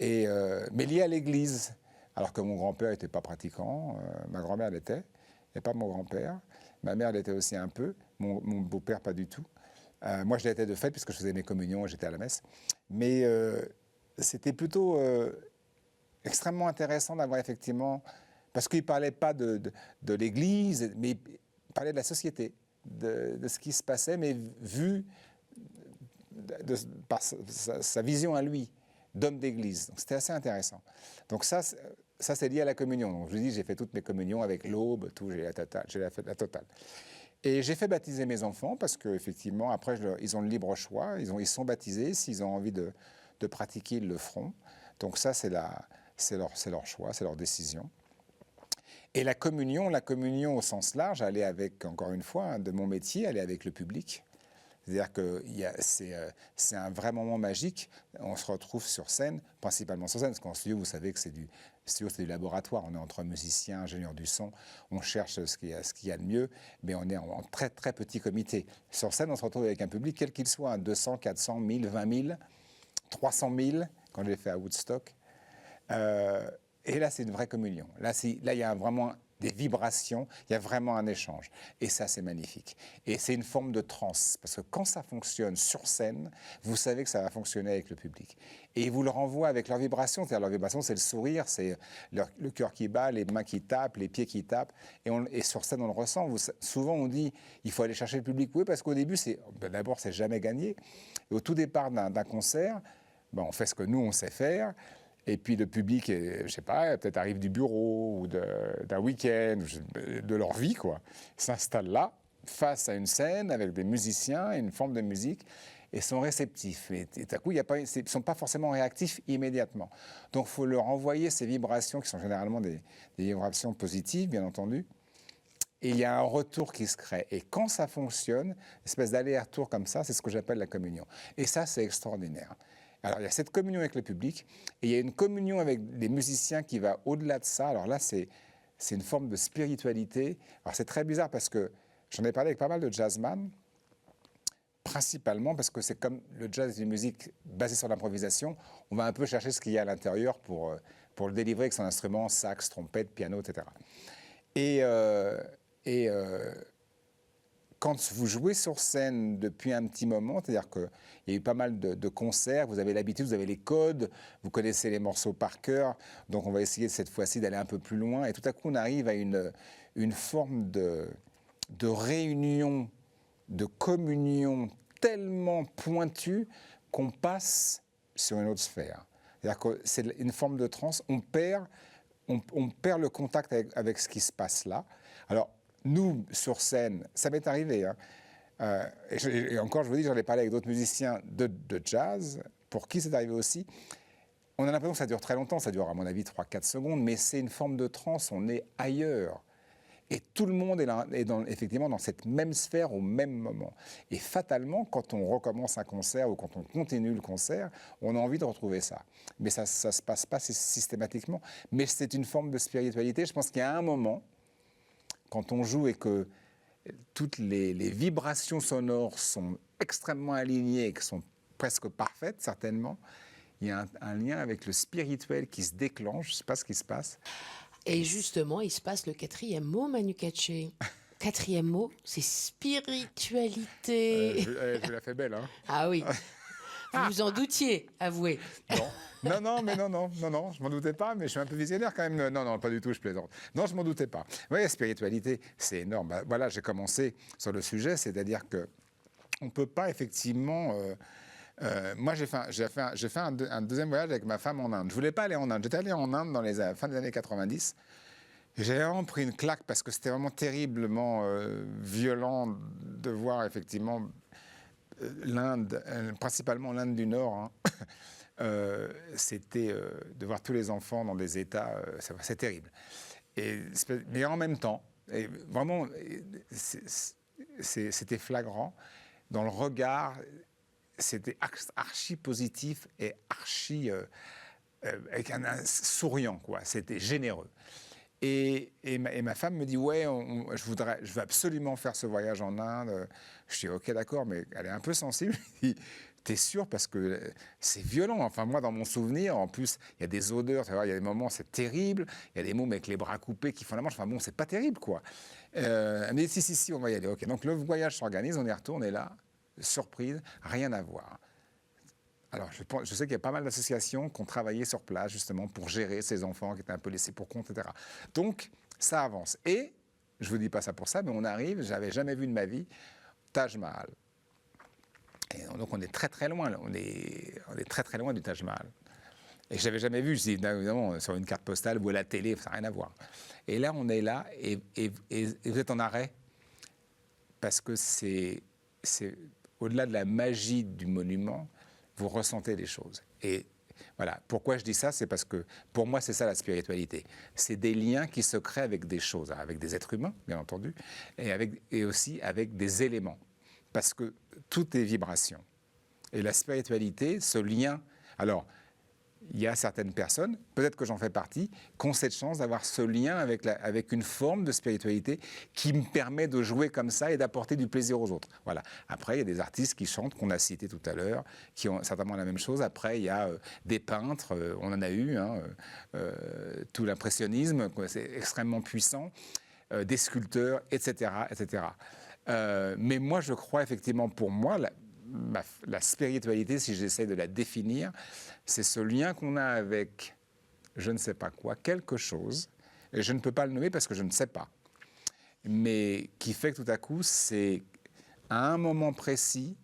Speaker 2: Mais lié à l'Église, alors que mon grand-père n'était pas pratiquant, ma grand-mère l'était, et pas mon grand-père. Ma mère l'était aussi un peu, mon beau-père pas du tout. Moi, je l'étais de fait, puisque je faisais mes communions et j'étais à la messe. Mais c'était plutôt extrêmement intéressant d'avoir effectivement... Parce qu'il ne parlait pas de l'Église, mais il parlait de la société, de ce qui se passait, mais vu par sa vision à lui. d'hommes d'église. Donc c'était assez intéressant. Donc ça c'est lié à la communion. Donc je vous dis, j'ai fait toutes mes communions avec l'aube, tout, j'ai la totale. Et j'ai fait baptiser mes enfants parce qu'effectivement, après, ils ont le libre choix. Ils sont baptisés. S'ils ont envie de pratiquer, ils le feront. Donc ça, c'est leur choix, c'est leur décision. Et la communion au sens large, elle est avec, encore une fois, de mon métier, elle est avec le public. C'est-à-dire que c'est un vrai moment magique. On se retrouve sur scène, principalement sur scène, parce qu'en studio, vous savez que c'est du laboratoire. On est entre musiciens, ingénieurs du son, on cherche ce qu'il y a de mieux, mais on est en très, très petit comité. Sur scène, on se retrouve avec un public, quel qu'il soit, 200, 400, 1000, 20 000, 300 000, quand j'ai fait à Woodstock. Et là, c'est une vraie communion. Là, il y a vraiment des vibrations, il y a vraiment un échange. Et ça, c'est magnifique. Et c'est une forme de transe, parce que quand ça fonctionne sur scène, vous savez que ça va fonctionner avec le public. Et ils vous le renvoient avec leurs vibrations. C'est-à-dire, leurs vibrations, c'est le sourire, c'est le cœur qui bat, les mains qui tapent, les pieds qui tapent. Et sur scène, on le ressent. Souvent, on dit, il faut aller chercher le public. Oui, parce qu'au début, d'abord, c'est jamais gagné. Et au tout départ d'un concert, on fait ce que nous, on sait faire. Et puis le public, je ne sais pas, peut-être arrive du bureau ou d'un week-end, de leur vie, quoi. S'installe là, face à une scène, avec des musiciens, une forme de musique, et sont réceptifs. Et à coup, ils ne sont pas forcément réactifs immédiatement. Donc il faut leur envoyer ces vibrations, qui sont généralement des vibrations positives, bien entendu. Et il y a un retour qui se crée. Et quand ça fonctionne, une espèce d'aller-retour comme ça, c'est ce que j'appelle la communion. Et ça, c'est extraordinaire. Alors, il y a cette communion avec le public, et il y a une communion avec les musiciens qui va au-delà de ça. Alors là, c'est une forme de spiritualité. Alors, c'est très bizarre parce que j'en ai parlé avec pas mal de jazzman, principalement parce que c'est comme le jazz est une musique basée sur l'improvisation. On va un peu chercher ce qu'il y a à l'intérieur pour le délivrer avec son instrument, sax, trompette, piano, etc. Quand vous jouez sur scène depuis un petit moment, c'est-à-dire qu'il y a eu pas mal de concerts, vous avez l'habitude, vous avez les codes, vous connaissez les morceaux par cœur, donc on va essayer cette fois-ci d'aller un peu plus loin, et tout à coup on arrive à une forme de réunion, de communion tellement pointue qu'on passe sur une autre sphère. C'est-à-dire que c'est une forme de transe, on perd le contact avec ce qui se passe là. Alors, nous, sur scène, ça m'est arrivé. Et encore, je vous dis, j'en ai parlé avec d'autres musiciens de jazz, pour qui c'est arrivé aussi. On a l'impression que ça dure très longtemps, ça dure à mon avis 3-4 secondes, mais c'est une forme de transe, on est ailleurs. Et tout le monde est effectivement dans cette même sphère au même moment. Et fatalement, quand on recommence un concert ou quand on continue le concert, on a envie de retrouver ça. Mais ça ne se passe pas systématiquement. Mais c'est une forme de spiritualité. Je pense qu'il y a un moment, quand on joue et que toutes les vibrations sonores sont extrêmement alignées et qui sont presque parfaites, certainement, il y a un lien avec le spirituel qui se déclenche. Je ne sais pas ce qui se passe.
Speaker 1: Et justement, il se passe le 4e mot, Manu Katché. 4e mot, c'est spiritualité.
Speaker 2: Je la fais belle, hein.
Speaker 1: Ah oui. Vous vous en doutiez, avouez.
Speaker 2: Non, je m'en doutais pas, mais je suis un peu visionnaire quand même. Non, pas du tout, je plaisante. Non, je m'en doutais pas. Oui, la spiritualité, c'est énorme. Voilà, j'ai commencé sur le sujet, c'est-à-dire que on peut pas effectivement. Moi, j'ai fait un deuxième voyage avec ma femme en Inde. Je voulais pas aller en Inde. J'étais allé en Inde dans les fin des années 90. J'ai vraiment pris une claque parce que c'était vraiment terriblement violent de voir effectivement l'Inde, principalement l'Inde du Nord. Hein. C'était de voir tous les enfants dans des états, c'est terrible. Mais en même temps, et vraiment, c'était flagrant dans le regard. C'était archi positif et archi avec un souriant, quoi. C'était généreux. Et ma femme me dit, ouais, je veux absolument faire ce voyage en Inde. Je dis, ok, d'accord, mais elle est un peu sensible. Je dis, t'es sûr, parce que c'est violent. Enfin, moi, dans mon souvenir, en plus, il y a des odeurs, il y a des moments, c'est terrible. Il y a des mômes avec les bras coupés qui font la manche. Enfin bon, c'est pas terrible, quoi. Elle me dit, si, on va y aller. Ok, donc le voyage s'organise, on y retourne, et là, surprise, rien à voir. Alors, je sais qu'il y a pas mal d'associations qui ont travaillé sur place, justement, pour gérer ces enfants qui étaient un peu laissés pour compte, etc. Donc, ça avance. Et, je ne vous dis pas ça pour ça, mais on arrive, je n'avais jamais vu de ma vie, Taj Mahal. Et donc, on est très, très loin. On est très, très loin du Taj Mahal. Et je ne l'avais jamais vu, je dis, évidemment, sur une carte postale ou à la télé, ça n'a rien à voir. Et là, on est là, et vous êtes en arrêt, parce que c'est au-delà de la magie du monument, vous ressentez des choses. Et voilà, pourquoi je dis ça, c'est parce que pour moi, c'est ça la spiritualité. C'est des liens qui se créent avec des choses, avec des êtres humains, bien entendu, et aussi avec des éléments. Parce que tout est vibration. Et la spiritualité, ce lien... Alors, il y a certaines personnes, peut-être que j'en fais partie, qui ont cette chance d'avoir ce lien avec une forme de spiritualité qui me permet de jouer comme ça et d'apporter du plaisir aux autres. Voilà. Après, il y a des artistes qui chantent, qu'on a cités tout à l'heure, qui ont certainement la même chose. Après, il y a des peintres, on en a eu, tout l'impressionnisme, c'est extrêmement puissant, des sculpteurs, etc. etc. Mais moi, je crois effectivement, pour moi, la spiritualité, si j'essaie de la définir, c'est ce lien qu'on a avec je ne sais pas quoi, quelque chose, et je ne peux pas le nommer parce que je ne sais pas, mais qui fait que tout à coup, c'est à un moment précis,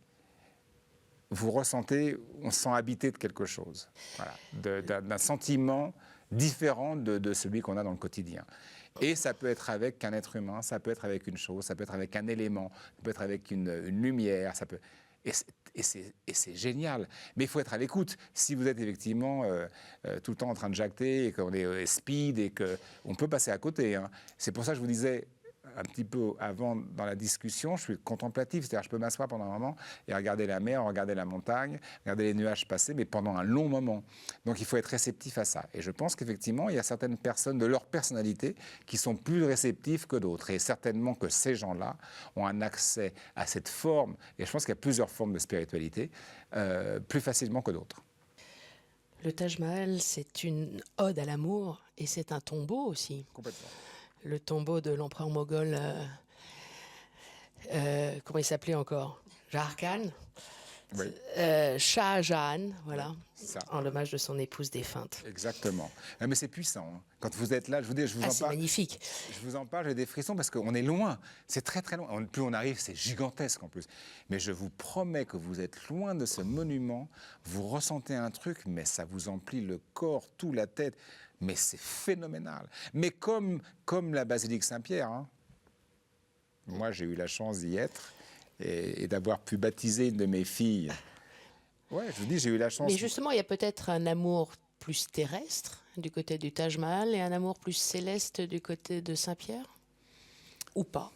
Speaker 2: vous ressentez, on se sent habité de quelque chose, voilà, d'un sentiment différent de celui qu'on a dans le quotidien. Et ça peut être avec un être humain, ça peut être avec une chose, ça peut être avec un élément, ça peut être avec une lumière, ça peut... Et c'est génial. Mais il faut être à l'écoute. Si vous êtes effectivement tout le temps en train de jacter et qu'on est speed et qu'on peut passer à côté. Hein. C'est pour ça que je vous disais un petit peu avant dans la discussion, je suis contemplatif. C'est-à-dire je peux m'asseoir pendant un moment et regarder la mer, regarder la montagne, regarder les nuages passer, mais pendant un long moment. Donc il faut être réceptif à ça. Et je pense qu'effectivement, il y a certaines personnes de leur personnalité qui sont plus réceptives que d'autres. Et certainement que ces gens-là ont un accès à cette forme, et je pense qu'il y a plusieurs formes de spiritualité, plus facilement que d'autres.
Speaker 1: Le Taj Mahal, c'est une ode à l'amour et c'est un tombeau aussi.
Speaker 2: Complètement.
Speaker 1: Le tombeau de l'empereur moghol, comment il s'appelait encore? Shah Khan.
Speaker 2: Oui.
Speaker 1: Shah Jahan, voilà,
Speaker 2: Ça.
Speaker 1: en l'hommage de son épouse défunte.
Speaker 2: Exactement. Mais c'est puissant. Hein. Quand vous êtes là, je vous dis, je vous en
Speaker 1: c'est
Speaker 2: parle.
Speaker 1: Magnifique.
Speaker 2: Je vous en parle, j'ai des frissons parce qu'on est loin. C'est très très loin. Plus on arrive, c'est gigantesque en plus. Mais je vous promets que vous êtes loin de ce monument. Vous ressentez un truc, mais ça vous emplit le corps, tout la tête. Mais c'est phénoménal. Mais comme la basilique Saint-Pierre. Hein. Moi, j'ai eu la chance d'y être. Et d'avoir pu baptiser une de mes filles. Ouais, je vous dis, j'ai eu la chance.
Speaker 1: Mais justement, il y a peut-être un amour plus terrestre du côté du Taj Mahal et un amour plus céleste du côté de Saint-Pierre? Ou pas?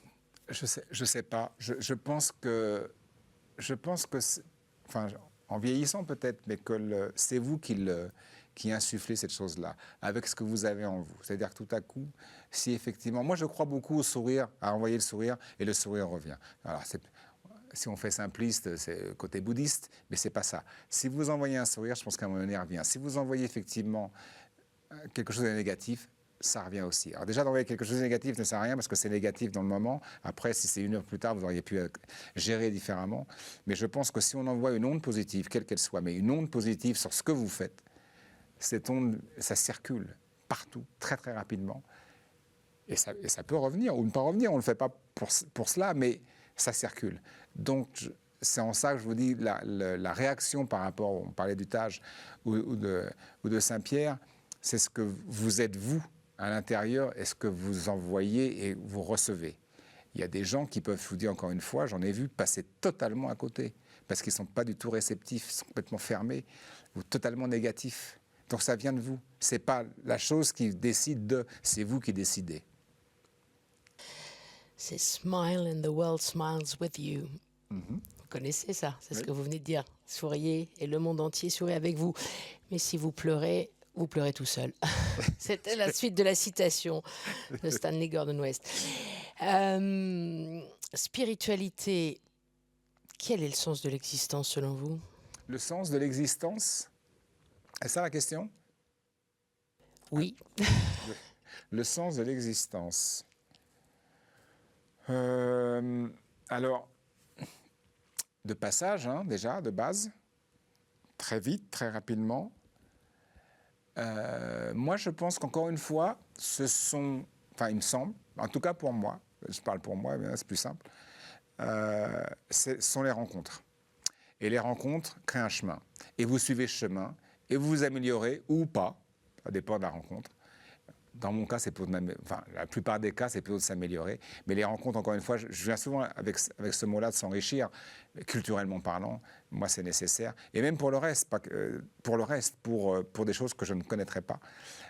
Speaker 2: Je sais pas. Je pense que enfin, en vieillissant peut-être, mais que c'est vous qui insufflez cette chose-là, avec ce que vous avez en vous. C'est-à-dire que tout à coup, si effectivement... Moi, je crois beaucoup au sourire, à envoyer le sourire, et le sourire revient. Alors, si on fait simpliste, c'est côté bouddhiste, mais c'est pas ça. Si vous envoyez un sourire, je pense qu'à un moment donné, il revient. Si vous envoyez effectivement quelque chose de négatif, ça revient aussi. Alors déjà, d'envoyer quelque chose de négatif ne sert à rien parce que c'est négatif dans le moment. Après, si c'est 1 heure plus tard, vous auriez pu gérer différemment. Mais je pense que si on envoie une onde positive, quelle qu'elle soit, mais une onde positive sur ce que vous faites, cette onde, ça circule partout, très très rapidement. Et ça peut revenir ou ne pas revenir. On ne le fait pas pour cela, mais ça circule. Donc, c'est en ça que je vous dis, la réaction par rapport, on parlait du Taj ou de Saint-Pierre, c'est ce que vous êtes vous à l'intérieur et ce que vous envoyez et vous recevez. Il y a des gens qui peuvent, je vous dis encore une fois, j'en ai vu passer totalement à côté, parce qu'ils ne sont pas du tout réceptifs, ils sont complètement fermés ou totalement négatifs. Donc ça vient de vous. Ce n'est pas la chose qui décide c'est vous qui décidez.
Speaker 1: C'est smile and the world smiles with you.
Speaker 2: Mm-hmm.
Speaker 1: Vous connaissez ça, c'est ce
Speaker 2: Oui.
Speaker 1: que vous venez de dire. Souriez et le monde entier sourit avec vous. Mais si vous pleurez tout seul. C'était la suite de la citation de Stanley Gordon West. Spiritualité, quel est le sens de l'existence selon vous?
Speaker 2: Le sens de l'existence, est ça la question?
Speaker 1: Oui.
Speaker 2: Le sens de l'existence. Alors, de passage, hein, déjà, de base, très vite, très rapidement. Moi, je pense qu'encore une fois, il me semble, en tout cas pour moi, je parle pour moi, c'est plus simple, ce sont les rencontres. Et les rencontres créent un chemin. Et vous suivez ce chemin, et vous vous améliorez ou pas, ça dépend de la rencontre. Dans mon cas, c'est pour enfin, la plupart des cas, c'est plutôt de s'améliorer. Mais les rencontres, encore une fois, je viens souvent avec ce mot-là de s'enrichir, culturellement parlant. Moi, c'est nécessaire. Et même pour le reste, pour des choses que je ne connaîtrais pas,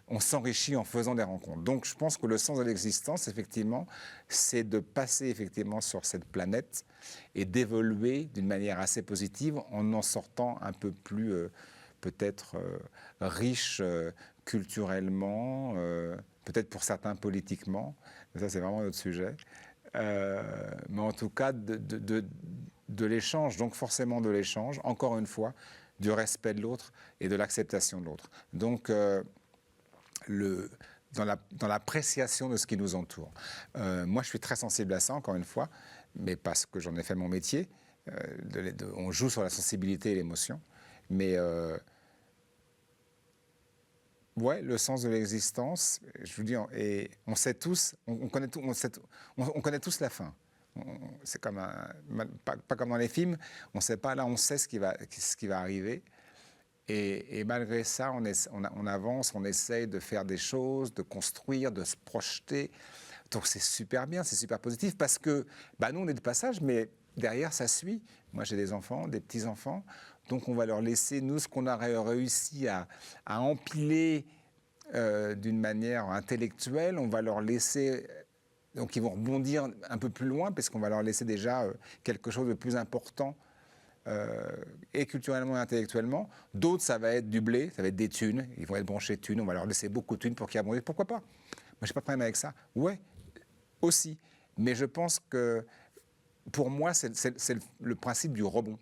Speaker 2: on s'enrichit en faisant des rencontres. Donc, je pense que le sens de l'existence, effectivement, c'est de passer effectivement sur cette planète et d'évoluer d'une manière assez positive en sortant un peu plus, peut-être, riche culturellement, peut-être pour certains politiquement, mais ça c'est vraiment un autre sujet, mais en tout cas de l'échange, donc forcément de l'échange, encore une fois, du respect de l'autre et de l'acceptation de l'autre. Donc, dans l'appréciation de ce qui nous entoure. Moi je suis très sensible à ça, encore une fois, mais parce que j'en ai fait mon métier, on joue sur la sensibilité et l'émotion, mais ouais, le sens de l'existence, je vous dis, et on sait tous, on connaît tous la fin. C'est comme pas comme dans les films, on ne sait pas, là on sait ce qui va arriver. Et malgré ça, on avance, on essaye de faire des choses, de construire, de se projeter. Donc c'est super bien, c'est super positif parce que nous on est de passage, mais derrière ça suit. Moi j'ai des enfants, des petits-enfants. Donc on va leur laisser, nous, ce qu'on a réussi à empiler d'une manière intellectuelle, on va leur laisser, donc ils vont rebondir un peu plus loin, parce qu'on va leur laisser déjà quelque chose de plus important, et culturellement et intellectuellement. D'autres, ça va être du blé, ça va être des thunes, ils vont être branchés de thunes, on va leur laisser beaucoup de thunes pour qu'ils abondent. Pourquoi pas? Moi, je n'ai pas de problème avec ça. Ouais, aussi. Mais je pense que pour moi, c'est le principe du rebond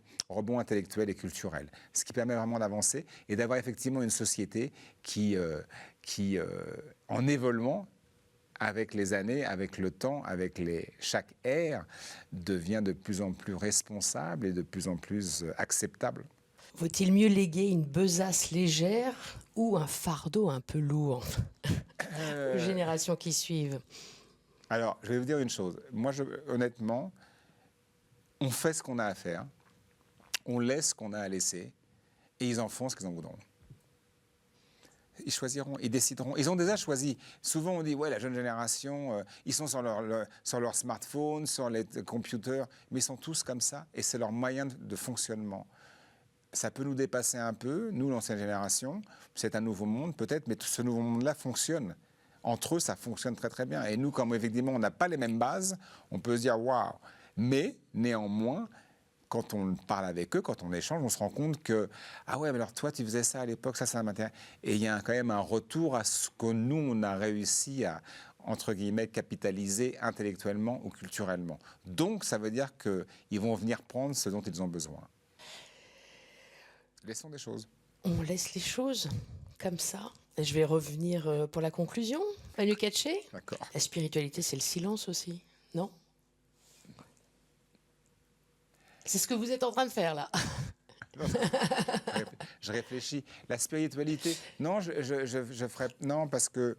Speaker 2: intellectuel et culturel, ce qui permet vraiment d'avancer et d'avoir effectivement une société qui, en évoluant avec les années, avec le temps, avec chaque ère, devient de plus en plus responsable et de plus en plus acceptable.
Speaker 1: Vaut-il mieux léguer une besace légère ou un fardeau un peu lourd aux générations qui suivent?
Speaker 2: Alors, je vais vous dire une chose. Moi, honnêtement, on fait ce qu'on a à faire, on laisse ce qu'on a à laisser, et ils en font ce qu'ils en voudront. Ils choisiront, ils décideront. Ils ont déjà choisi. Souvent, on dit, ouais, la jeune génération, ils sont sur leur smartphone, sur les computers, mais ils sont tous comme ça, et c'est leur moyen de fonctionnement. Ça peut nous dépasser un peu, nous, l'ancienne génération, c'est un nouveau monde peut-être, mais tout ce nouveau monde-là fonctionne. Entre eux, ça fonctionne très très bien. Et nous, comme effectivement, on n'a pas les mêmes bases, on peut se dire, waouh. Mais, néanmoins, quand on parle avec eux, quand on échange, on se rend compte que « Ah ouais, mais alors toi, tu faisais ça à l'époque, ça m'intéresse. » Et il y a quand même un retour à ce que nous, on a réussi à, entre guillemets, capitaliser intellectuellement ou culturellement. Donc, ça veut dire qu'ils vont venir prendre ce dont ils ont besoin. Laissons des choses.
Speaker 1: On laisse les choses comme ça. Et je vais revenir pour la conclusion. Manu Katché.
Speaker 2: D'accord.
Speaker 1: La spiritualité, c'est le silence aussi, non? C'est ce que vous êtes en train de faire, là.
Speaker 2: Je réfléchis. La spiritualité, non, je ferais... Non, parce que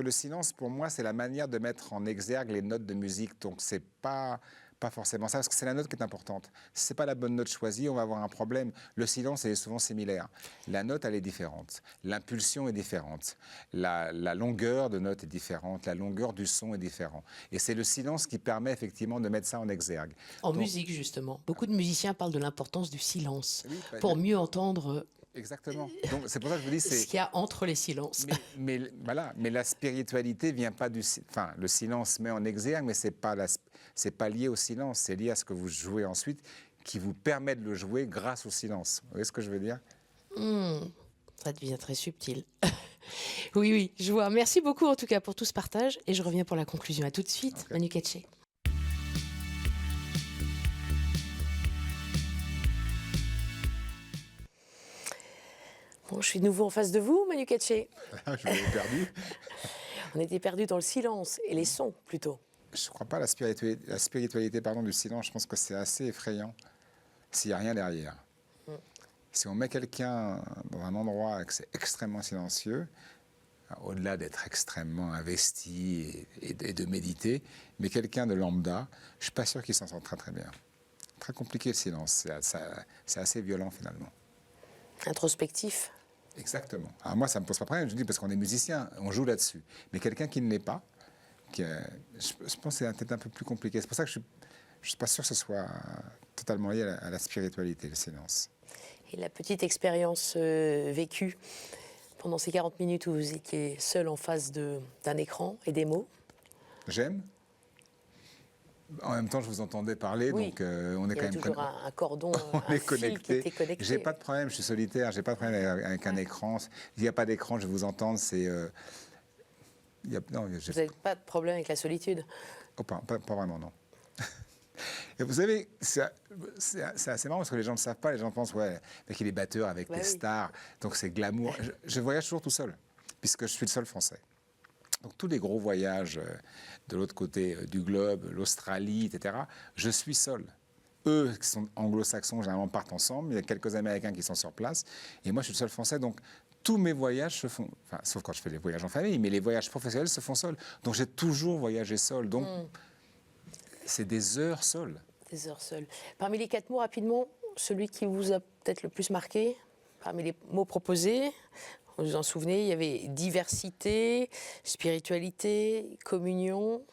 Speaker 2: le silence, pour moi, c'est la manière de mettre en exergue les notes de musique. Donc, c'est pas forcément ça, parce que c'est la note qui est importante. Si ce n'est pas la bonne note choisie, on va avoir un problème. Le silence est souvent similaire. La note, elle est différente. L'impulsion est différente. La longueur de note est différente. La longueur du son est différente. Et c'est le silence qui permet effectivement de mettre ça en exergue.
Speaker 1: En musique, justement. Beaucoup de musiciens parlent de l'importance du silence
Speaker 2: Oui,
Speaker 1: mieux entendre...
Speaker 2: Exactement. Donc c'est pour ça que je vous dis
Speaker 1: ce qu'il y a entre les silences.
Speaker 2: Mais voilà, mais la spiritualité vient pas du, enfin le silence met en exergue, mais c'est pas lié au silence, c'est lié à ce que vous jouez ensuite, qui vous permet de le jouer grâce au silence. Vous voyez ce que je veux dire?
Speaker 1: Ça devient très subtil. Oui, je vois. Merci beaucoup en tout cas pour tout ce partage, et je reviens pour la conclusion. À tout de suite, okay. Manu Katché. Bon, je suis de nouveau en face de vous, Manu Katché.
Speaker 2: Je m'avais perdu.
Speaker 1: On était perdus dans le silence et les sons, plutôt.
Speaker 2: Je ne crois pas à la spiritualité du silence. Je pense que c'est assez effrayant s'il n'y a rien derrière. Si on met quelqu'un dans un endroit que c'est extrêmement silencieux, au-delà d'être extrêmement investi et de méditer, mais quelqu'un de lambda, je ne suis pas sûr qu'il s'en sort très très bien. Très compliqué le silence, c'est assez violent finalement.
Speaker 1: Introspectif.
Speaker 2: Exactement. Alors moi, ça ne me pose pas de problème, je dis parce qu'on est musicien, on joue là-dessus. Mais quelqu'un qui ne l'est pas, je pense que c'est peut-être un peu plus compliqué. C'est pour ça que je ne suis pas sûr que ce soit totalement lié à la spiritualité, le silence.
Speaker 1: Et la petite expérience vécue pendant ces 40 minutes où vous étiez seul en face d'un écran et des mots?
Speaker 2: J'aime. En même temps, je vous entendais parler,
Speaker 1: Oui.
Speaker 2: donc on est quand même...
Speaker 1: Il y a toujours un cordon,
Speaker 2: on
Speaker 1: un
Speaker 2: est
Speaker 1: fil qui
Speaker 2: connecté.
Speaker 1: était connecté.
Speaker 2: J'ai pas de problème, je suis solitaire, j'ai pas de problème avec un écran. Il n'y a pas d'écran, je vais vous entendre, c'est... non,
Speaker 1: Vous n'avez pas de problème avec la solitude?
Speaker 2: Oh, pas vraiment, non. Et vous savez, c'est assez marrant parce que les gens ne savent pas, les gens pensent, ouais, qu'il est batteur avec des stars, donc c'est glamour. Je voyage toujours tout seul, puisque je suis le seul Français. Donc tous les gros voyages de l'autre côté du globe, l'Australie, etc., je suis seul. Eux, qui sont anglo-saxons, généralement partent ensemble. Il y a quelques Américains qui sont sur place. Et moi, je suis le seul Français. Donc tous mes voyages se font, enfin, sauf quand je fais des voyages en famille, mais les voyages professionnels se font seuls. Donc j'ai toujours voyagé seul. Donc c'est des heures seules.
Speaker 1: Des heures seules. Parmi les 4 mots, rapidement, celui qui vous a peut-être le plus marqué, parmi les mots proposés, vous vous en souvenez, il y avait diversité, spiritualité, communion,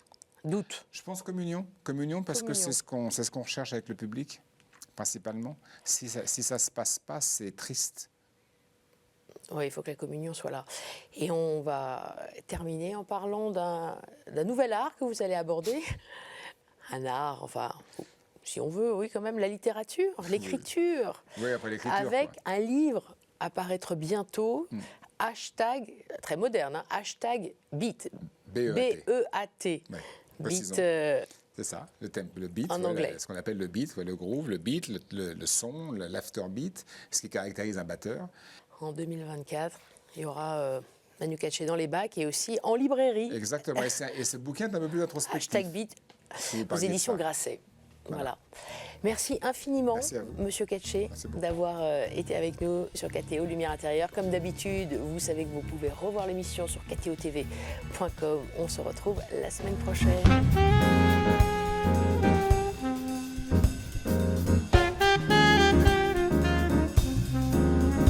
Speaker 1: doute.
Speaker 2: Je pense communion. Communion parce que c'est ce qu'on recherche avec le public, principalement. Si ça se passe pas, c'est triste.
Speaker 1: Oui, il faut que la communion soit là. Et on va terminer en parlant d'un nouvel art que vous allez aborder. Un art, enfin, si on veut, oui, quand même, la littérature, l'écriture.
Speaker 2: Oui, après l'écriture.
Speaker 1: Avec un livre à paraître bientôt, hashtag, très moderne, hein, hashtag beat. B-E-A-T.
Speaker 2: Ouais,
Speaker 1: beat.
Speaker 2: c'est ça, le beat,
Speaker 1: en anglais.
Speaker 2: Ce qu'on appelle le beat, le groove, le beat, le son, l'afterbeat, ce qui caractérise un batteur.
Speaker 1: En 2024, il y aura Manu Katché dans les bacs et aussi en librairie.
Speaker 2: Exactement, et ce bouquin est un peu plus introspectif.
Speaker 1: Hashtag beat aux éditions Grasset. Voilà. Merci infiniment, Monsieur Katché, d'avoir été avec nous sur KTO Lumière Intérieure. Comme d'habitude, vous savez que vous pouvez revoir l'émission sur ktotv.com. On se retrouve la semaine prochaine.